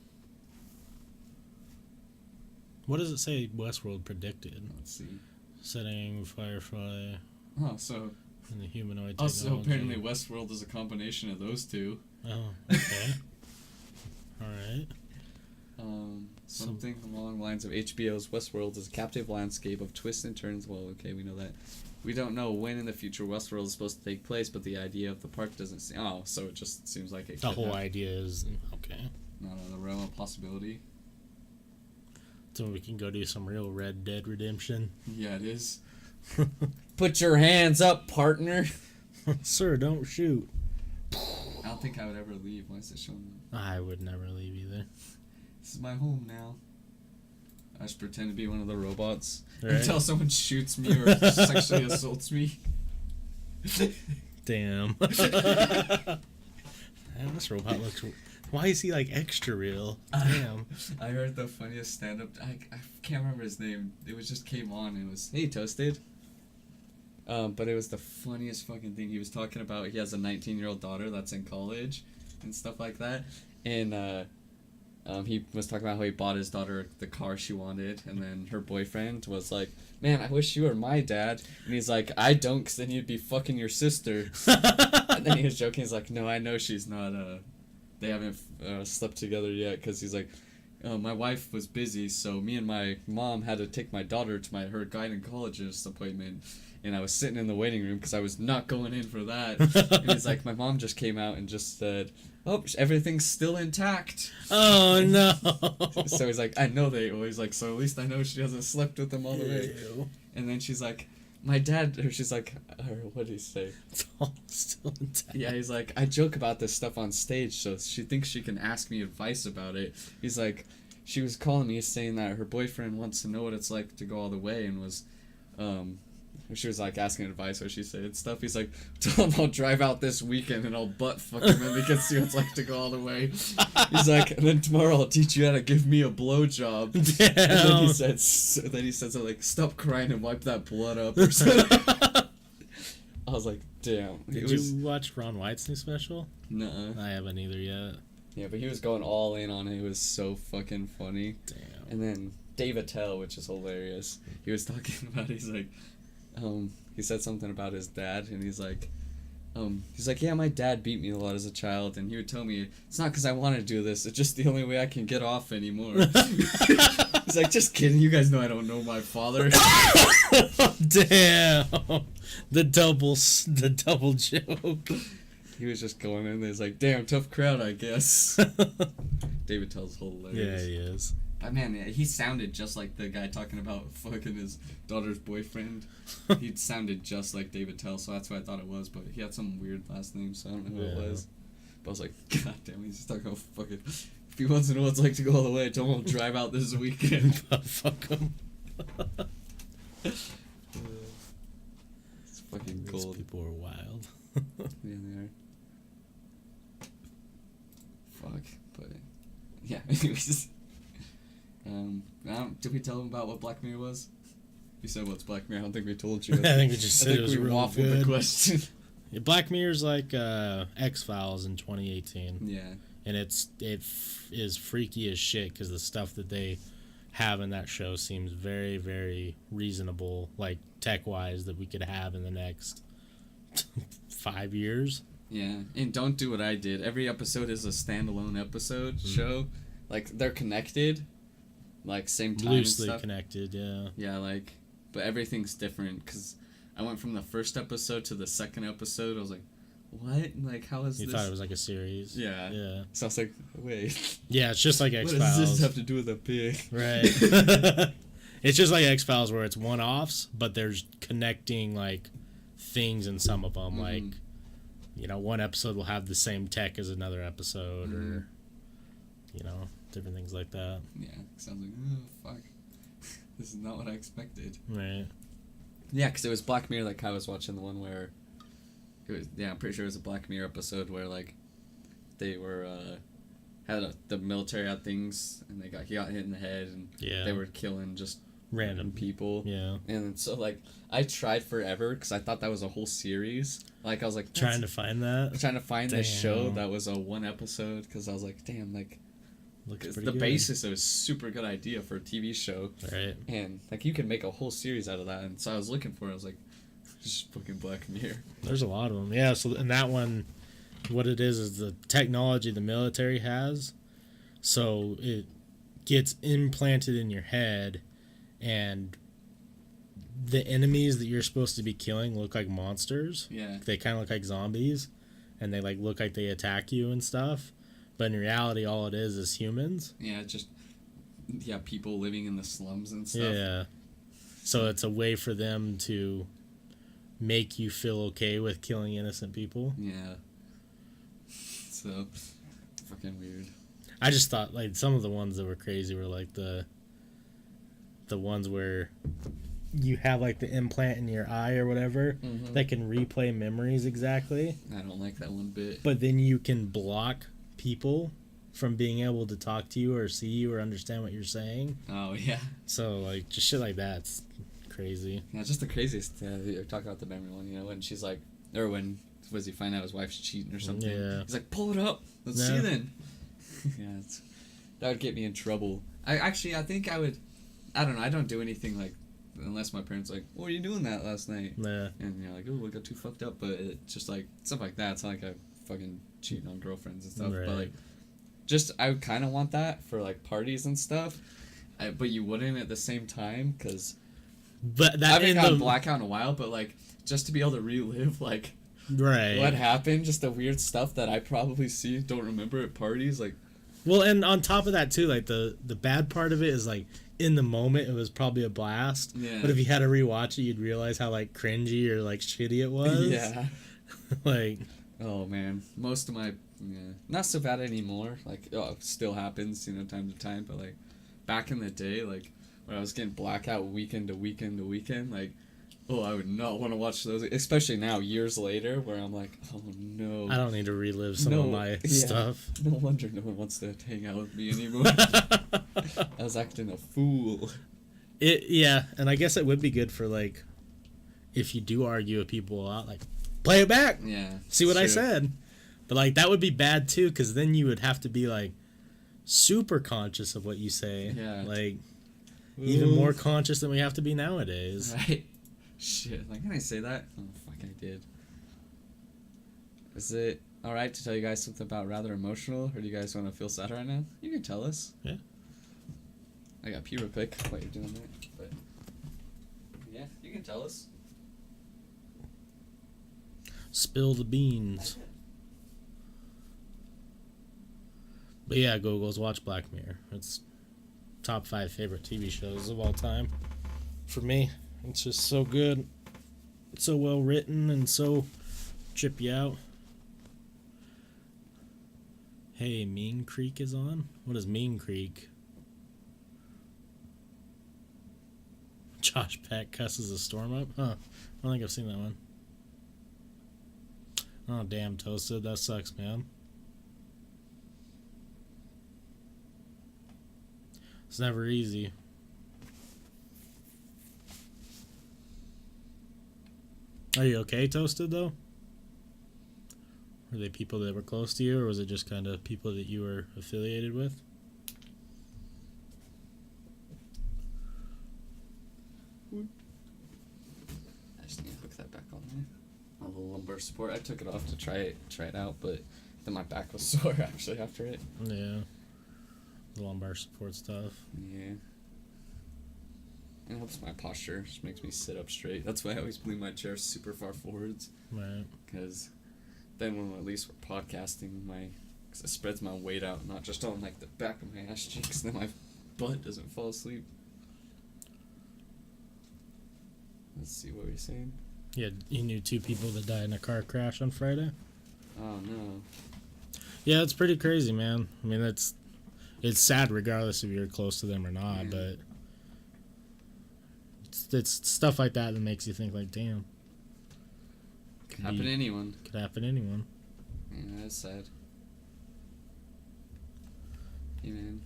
What does it say Westworld predicted? Let's see. Setting, Firefly. Oh, so. And the humanoid technology. Also, apparently Westworld is a combination of those two. Oh, okay. Alright. Something along the lines of HBO's Westworld is a captive landscape of twists and turns. Well, okay, we know that. We don't know when in the future Westworld is supposed to take place, but the idea of the park doesn't seem... Oh, so it just seems like it the whole idea is... Okay. Not on the realm of possibility. So we can go do some real Red Dead Redemption. Yeah, it is. Put your hands up, partner. Sir, don't shoot. I don't think I would ever leave. Why is it showing me? I would never leave either. This is my home now. I just pretend to be one of the robots right. Until someone shoots me or sexually assaults me. Damn. Man, this robot looks... Why is he, extra real? Damn. I heard the funniest stand-up... I can't remember his name. It just came on and it was, "Hey, Toasted." But it was the funniest fucking thing. He was talking about he has a 19-year-old daughter that's in college and stuff like that. And he was talking about how he bought his daughter the car she wanted. And then her boyfriend was like, "Man, I wish you were my dad." And he's like, "I don't, because then you'd be fucking your sister." And then he was joking. He's like, "No, I know she's not... They haven't slept together yet," because he's like, "My wife was busy, so me and my mom had to take my daughter to her gynecologist appointment, and I was sitting in the waiting room because I was not going in for that." And he's like, "My mom just came out and just said, oh, everything's still intact." Oh, no. So he's like, "I know they..." Well, he's like, "So at least I know she hasn't slept with them all the way." Ew. And then she's like, "My dad..." Or she's like, or what did he say? It's all still intact. Yeah, he's like, "I joke about this stuff on stage, so she thinks she can ask me advice about it." He's like, "She was calling me saying that her boyfriend wants to know what it's like to go all the way," and was, she was asking advice, what she said and stuff. He's like, "Tell him I'll drive out this weekend and I'll butt fuck him and he can see what it's like to go all the way." He's like, "And then tomorrow I'll teach you how to give me a blowjob." Damn. And then he said, something like, "Stop crying and wipe that blood up," or something. I was like, damn. Did you watch Ron White's new special? Nuh-uh. I haven't either yet. Yeah, but he was going all in on it. It was so fucking funny. Damn. And then Dave Attell, which is hilarious, he was talking about, he's like, he said something about his dad, and he's like, "Yeah, my dad beat me a lot as a child, and he would tell me, it's not because I want to do this, it's just the only way I can get off anymore." He's like, "Just kidding, you guys know I don't know my father." Damn. The double joke. He was just going in there. He's like, damn, tough crowd, I guess. David Tell's hilarious. Yeah, he is. But man, yeah, he sounded just like the guy talking about fucking his daughter's boyfriend. He sounded just like David Tell, so that's what I thought it was. But he had some weird last name, so I don't know who it was. But I was like, God damn, he's just talking about fucking. If he wants to know what it's like to go all the way, tell him I'll drive out this weekend. Fuck him. It's fucking These gold. people are wild. Yeah, they are. Fuck, but yeah. Anyways, did we tell him about what Black Mirror was? You said what's Black Mirror? I don't think we told you. I think we just said it was we real waffled good. the question. Yeah, Black Mirror's like X-Files in 2018. Yeah. And it is freaky as shit because the stuff that they have in that show seems very, very reasonable, like tech-wise, that we could have in the next 5 years. Yeah, and don't do what I did. Every episode is a standalone episode show. Like, they're connected, like, same time Loosely and stuff. connected, yeah. Yeah, like, but everything's different, because I went from the first episode to the second episode. I was like, what? Like, how is You this? thought it was like a series. Yeah. Yeah. So I was like, wait. Yeah, it's just like What X-Files. does this have to do with a pig? Right. It's just like X-Files where it's one-offs, but there's connecting, like, things in some of them. Like, you know, one episode will have the same tech as another episode or, you know, different things like that. Yeah, sounds like, oh, fuck. This is not what I expected. Right. Yeah, because it was Black Mirror, like, I was watching the one where, it was, yeah, I'm pretty sure it was a Black Mirror episode where, like, they were, the military had things, and he got hit in the head, and they were killing just random people. Yeah. And so, like, I tried forever, because I thought that was a whole series. Like, I was like, Trying to find that? Trying to find this show that was a one episode, because I was like, damn, like, Looks pretty the good. basis of a super good idea for a TV show. Right. And, like, you can make a whole series out of that. And so I was looking for it. I was like, just fucking Black Mirror. There's a lot of them. Yeah, so in that one, what it is the technology the military has. So it gets implanted in your head, and the enemies that you're supposed to be killing look like monsters. Yeah. They kind of look like zombies, and they, like, look like they attack you and stuff. But in reality, all it is humans. Yeah, just, people living in the slums and stuff. Yeah. So it's a way for them to make you feel okay with killing innocent people. Yeah. So, fucking weird. I just thought, like, some of the ones that were crazy were, like, the ones where you have, like, the implant in your eye or whatever that can replay memories exactly. I don't like that one bit. But then you can block people from being able to talk to you or see you or understand what you're saying. Oh, yeah. So, like, just shit like that. It's crazy. Yeah, just the craziest. Talk about the memory one, you know, when she's like, or when, was he find out his wife's cheating or something? Yeah. He's like, pull it up. Let's see then. Yeah, that would get me in trouble. I think I would, I don't know, I don't do anything like, unless my parents like, what were you doing that last night? Yeah. And you're like, oh, I got too fucked up, but it's just like, stuff like that. It's not like I fucking cheating on girlfriends and stuff, Right. but like, just, I would kind of want that for like parties and stuff, but you wouldn't at the same time, because But that I haven't gotten blackout in a while, but like, just to be able to relive like right. what happened, just the weird stuff that I probably don't remember at parties, like. Well, and on top of that too, like the bad part of it is like in the moment it was probably a blast. Yeah. But if you had to rewatch it, you'd realize how like cringy or like shitty it was. Yeah. Like. Oh man, most of my not so bad anymore. Like, it still happens, you know, time to time. But like, back in the day, like when I was getting blackout weekend to weekend to weekend, like, oh, I would not want to watch those, especially now, years later, where I'm like, oh no. I don't need to relive some of my stuff. No wonder no one wants to hang out with me anymore. I was acting a fool. Yeah, and I guess it would be good for like, if you do argue with people a lot, like, play it back. Yeah. See what I said. But like that would be bad too, because then you would have to be like super conscious of what you say. Yeah. Like even more conscious than we have to be nowadays. Right. Shit, like, can I say that? Oh, fuck, I did. Is it alright to tell you guys something about rather emotional, or do you guys want to feel sad right now? You can tell us. Yeah. I got pee real quick while you're doing that, but yeah, you can tell us. Spill the beans. But yeah, Google's watch Black Mirror. It's top 5 favorite TV shows of all time. For me, it's just so good. It's so well written and so trip you out. Hey, Mean Creek is on? What is Mean Creek? Josh Peck cusses a storm up? Huh. I don't think I've seen that one. Oh, damn, Toasted. That sucks, man. It's never easy. Are you okay, Toasted, though? Were they people that were close to you, or was it just kind of people that you were affiliated with? I just need to hook that back on there. A little lumbar support. I took it off to try it out, but then my back was sore actually after it. Yeah. The lumbar support stuff. Yeah. It helps my posture. Just makes me sit up straight. That's why I always lean my chair super far forwards. Right. Because then when at least we're podcasting, cause it spreads my weight out, not just on like the back of my ass cheeks, then my butt doesn't fall asleep. Let's see what we're saying. Yeah, you knew 2 people that died in a car crash on Friday? Oh no. Yeah, it's pretty crazy, man. I mean, it's sad regardless if you're close to them or not, but it's stuff like that that makes you think, like, damn. Could happen to anyone. Could happen to anyone. Yeah, that's sad. Hey, man.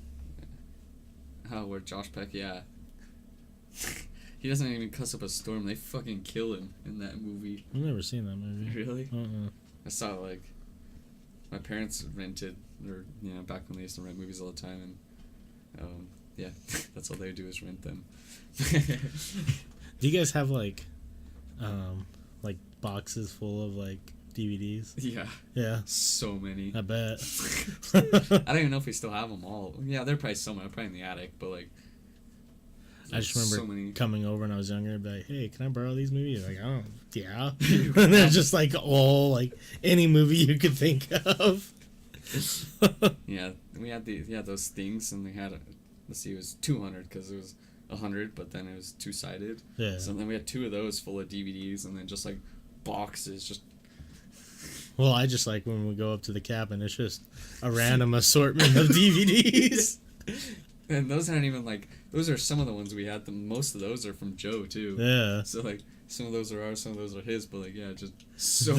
Oh, where Josh Peck, yeah. He doesn't even cuss up a storm. They fucking kill him in that movie. I've never seen that movie. Really? I saw it, like, my parents rented, or, back when they used to rent movies all the time, and, yeah, that's all they would do is rent them. Do you guys have, like boxes full of, like, DVDs? Yeah. Yeah. So many. I bet. I don't even know if we still have them all. Yeah, they're probably somewhere, probably in the attic, but, like, I just remember coming over when I was younger and be like, hey, can I borrow these movies? Like, oh, yeah. And they're just like all, like, any movie you could think of. Yeah, we had those things, and they had, let's see, it was 200 because it was 100, but then it was two-sided. Yeah. So then we had 2 of those full of DVDs, and then just, like, boxes, just... Well, I just like when we go up to the cabin, it's just a random assortment of DVDs. And those aren't even, like, those are some of the ones we had. Most of those are from Joe, too. Yeah. So, like, some of those are ours, some of those are his, but, like, yeah, just so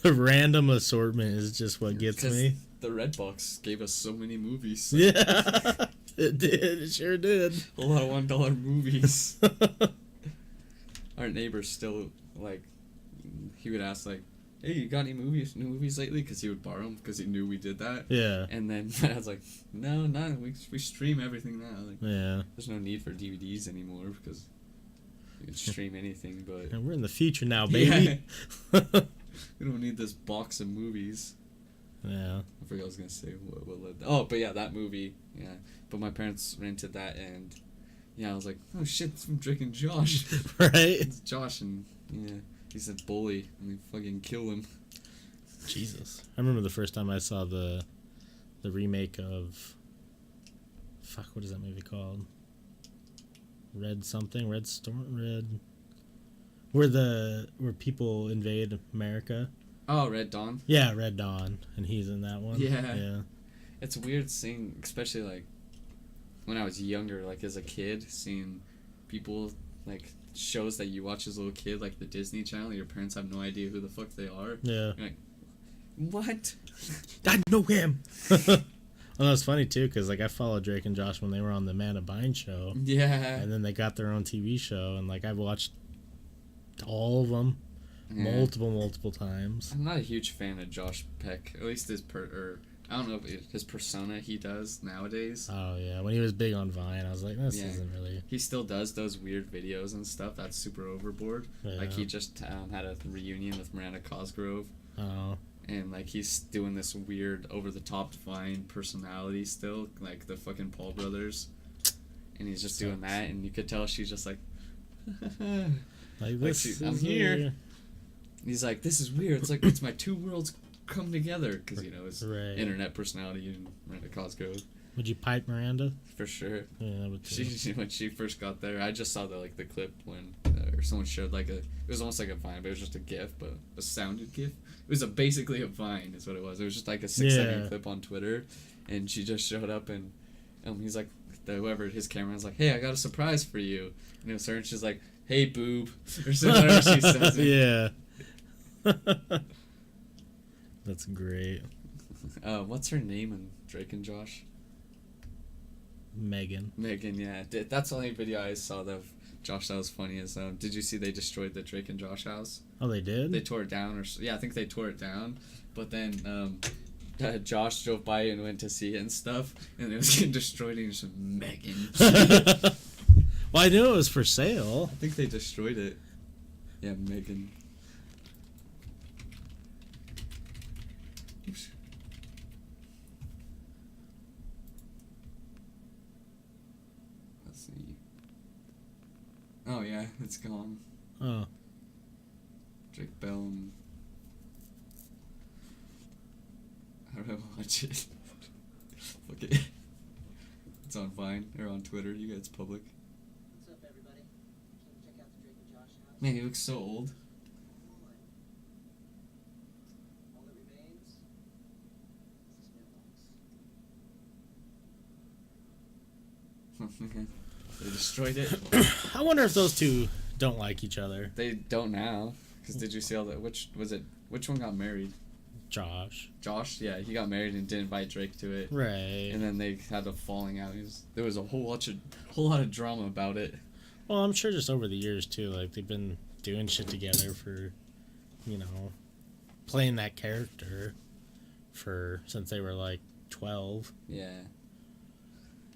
the random assortment is just what gets me. The Redbox gave us so many movies. Yeah, it did. It sure did. A lot of $1 movies. Our neighbor still, like, he would ask, like, hey, you got any new movies lately? Because he would borrow them because he knew we did that. Yeah. And then I was like, no, we stream everything now. Like, yeah. There's no need for DVDs anymore because you can stream anything. But and we're in the future now, baby. Yeah. We don't need this box of movies. Yeah. I forgot what I was gonna say. But yeah, that movie. Yeah. But my parents rented that, and yeah, I was like, oh shit, it's from Drake and Josh. Right. It's Josh, and yeah. He's a bully, and they fucking kill him. Jesus. I remember the first time I saw the remake of... Fuck, what is that movie called? Red something? Red Storm? Red... Where people invade America. Oh, Red Dawn? Yeah, Red Dawn. And he's in that one. Yeah. It's weird seeing, especially, like, when I was younger, like, as a kid, seeing people, like... shows that you watch as a little kid, like the Disney Channel, your parents have no idea who the fuck they are. Yeah. You're like, what? I know him! Well, that's funny, too, because, like, I followed Drake and Josh when they were on the Man of Bine show. Yeah. And then they got their own TV show, and, like, I've watched all of them multiple times. I'm not a huge fan of Josh Peck, at least I don't know if his persona he does nowadays. Oh, yeah. When he was big on Vine, I was like, this isn't really... He still does those weird videos and stuff. That's super overboard. Yeah. Like, he just had a reunion with Miranda Cosgrove. Oh. And, like, he's doing this weird, over-the-top Vine personality still. Like, the fucking Paul brothers. And he's just doing that, and you could tell she's just like... like, this I'm here. He's like, this is weird. It's like, it's my two worlds come together because his Right. internet personality and Miranda Cosgrove. Would you pipe Miranda? For sure. Yeah, I would too. When she first got there, I just saw the clip when or someone showed it was almost like a Vine, but it was just a GIF, but a sounded GIF. It was basically a Vine, is what it was. It was just like a 6-second clip on Twitter, and she just showed up, and he's like, whoever his cameraman's like, hey, I got a surprise for you, and it was her, and she's like, hey, boob, or something. Whatever she says. Yeah. That's great. What's her name in Drake and Josh? Megan, yeah. That's the only video I saw of Josh that was funny. Is did you see they destroyed the Drake and Josh house? Oh, they did? They tore it down, I think they tore it down. But then Josh drove by and went to see it and stuff, and it was getting destroyed. And he just Megan. Well, I knew it was for sale. I think they destroyed it. Yeah, Megan. Oops. Let's see. Oh yeah, it's gone. Oh. Drake Bell and I don't know, watch it. Fuck it. It's on Vine or on Twitter. It's public. What's up, everybody? Came to check out the Drake and Josh house. Man, he looks so old. All that remains is this mailbox. They destroyed it. I wonder if those two don't like each other. They don't now. Because did you see all that? Which one got married? Josh. Josh? Yeah, he got married and didn't invite Drake to it. Right. And then they had a falling out. There was a whole lot of drama about it. Well, I'm sure just over the years, too. Like, they've been doing shit together for, playing that character since they were, 12. Yeah.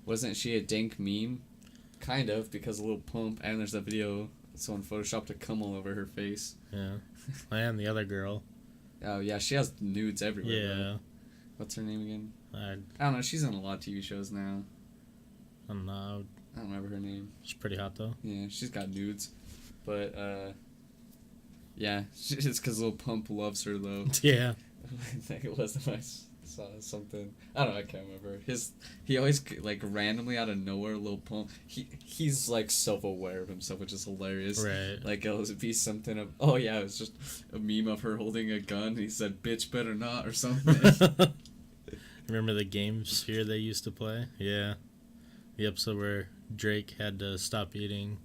Wasn't she a dank meme? Kind of, because a little pump, and there's that video someone photoshopped a cum all over her face. Yeah. And the other girl. Oh, yeah, she has nudes everywhere. Yeah. Bro. What's her name again? I don't know, she's in a lot of TV shows now. I don't know. I don't remember her name. She's pretty hot, though. Yeah, she's got nudes. But, yeah, it's because Lil Pump loves her, though. Yeah. I think it was the I saw something. I don't know, I can't remember. He always, randomly out of nowhere, Lil Pump, he's, self-aware of himself, which is hilarious. Right. It'll be something of, oh, yeah, it was just a meme of her holding a gun. He said, bitch better not, or something. Remember the game Sphere they used to play? Yeah. The episode where Drake had to stop eating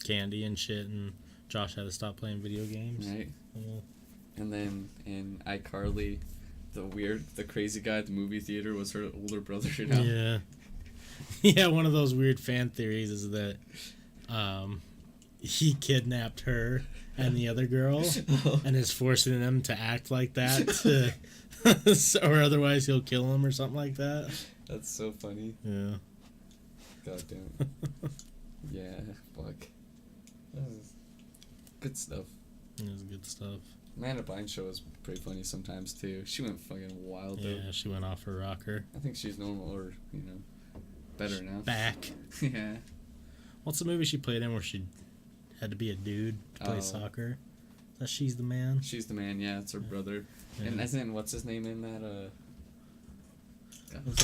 candy and shit, and Josh had to stop playing video games. Right. Yeah. And then in iCarly, the crazy guy at the movie theater was her older brother now. Yeah. Yeah, one of those weird fan theories is that he kidnapped her and the other girl and is forcing them to act like that or otherwise he'll kill him or something like that. That's so funny. Yeah. God damn. Yeah, fuck. Good stuff. It was good stuff. Amanda Bynes show was pretty funny sometimes too. She went fucking wild though. Yeah, she went off her rocker. I think she's normal or, better now. Back. Yeah. What's the movie she played in where she had to be a dude to play soccer? Is that She's the Man? She's the Man, yeah, it's her brother. Yeah. And isn't, what's his name in that,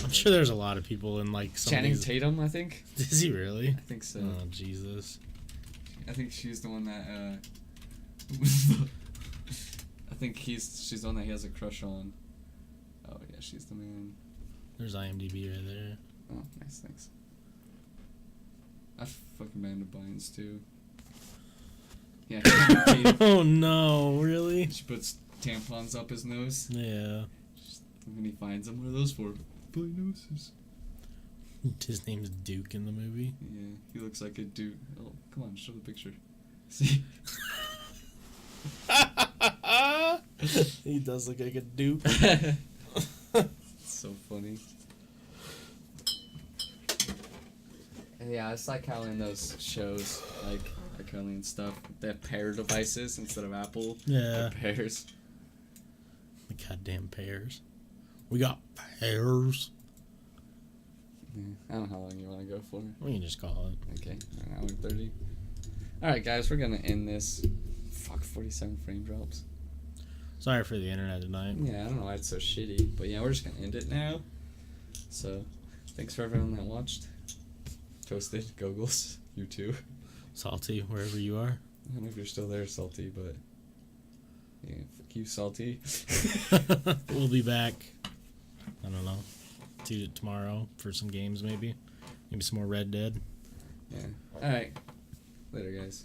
I'm sure there's a lot of people in some Channing Tatum, I think. Is he really? I think so. Oh, Jesus. I think she's the one that, I think she's the one that he has a crush on. Oh, yeah, She's the Man. There's IMDb right there. Oh, nice, thanks. I fucking Amanda Bynes, too. Yeah, Oh, no, really? she puts tampons up his nose. Yeah. When he finds them, what are those for? Bloody noses. His name's Duke in the movie. Yeah, he looks like a dude. Oh, come on, show the picture. See? He does look like a Duke. So funny. And yeah, it's like how in those shows, like iCarly and stuff, they have pair devices instead of Apple. Yeah. Pairs. The goddamn pears. We got pears. Yeah, I don't know how long you want to go for. We can just call it. Okay, an hour and 30. Alright, guys, we're going to end this. Fuck, 47 frame drops. Sorry for the internet tonight. Yeah, I don't know why it's so shitty. But yeah, we're just going to end it now. So, thanks for everyone that watched. Toasted, Goggles, you too. Salty, wherever you are. I don't know if you're still there, Salty, but... Yeah, fuck you, Salty. We'll be back. I don't know. Tomorrow for some games, maybe. Maybe some more Red Dead. Yeah. Alright. Later, guys.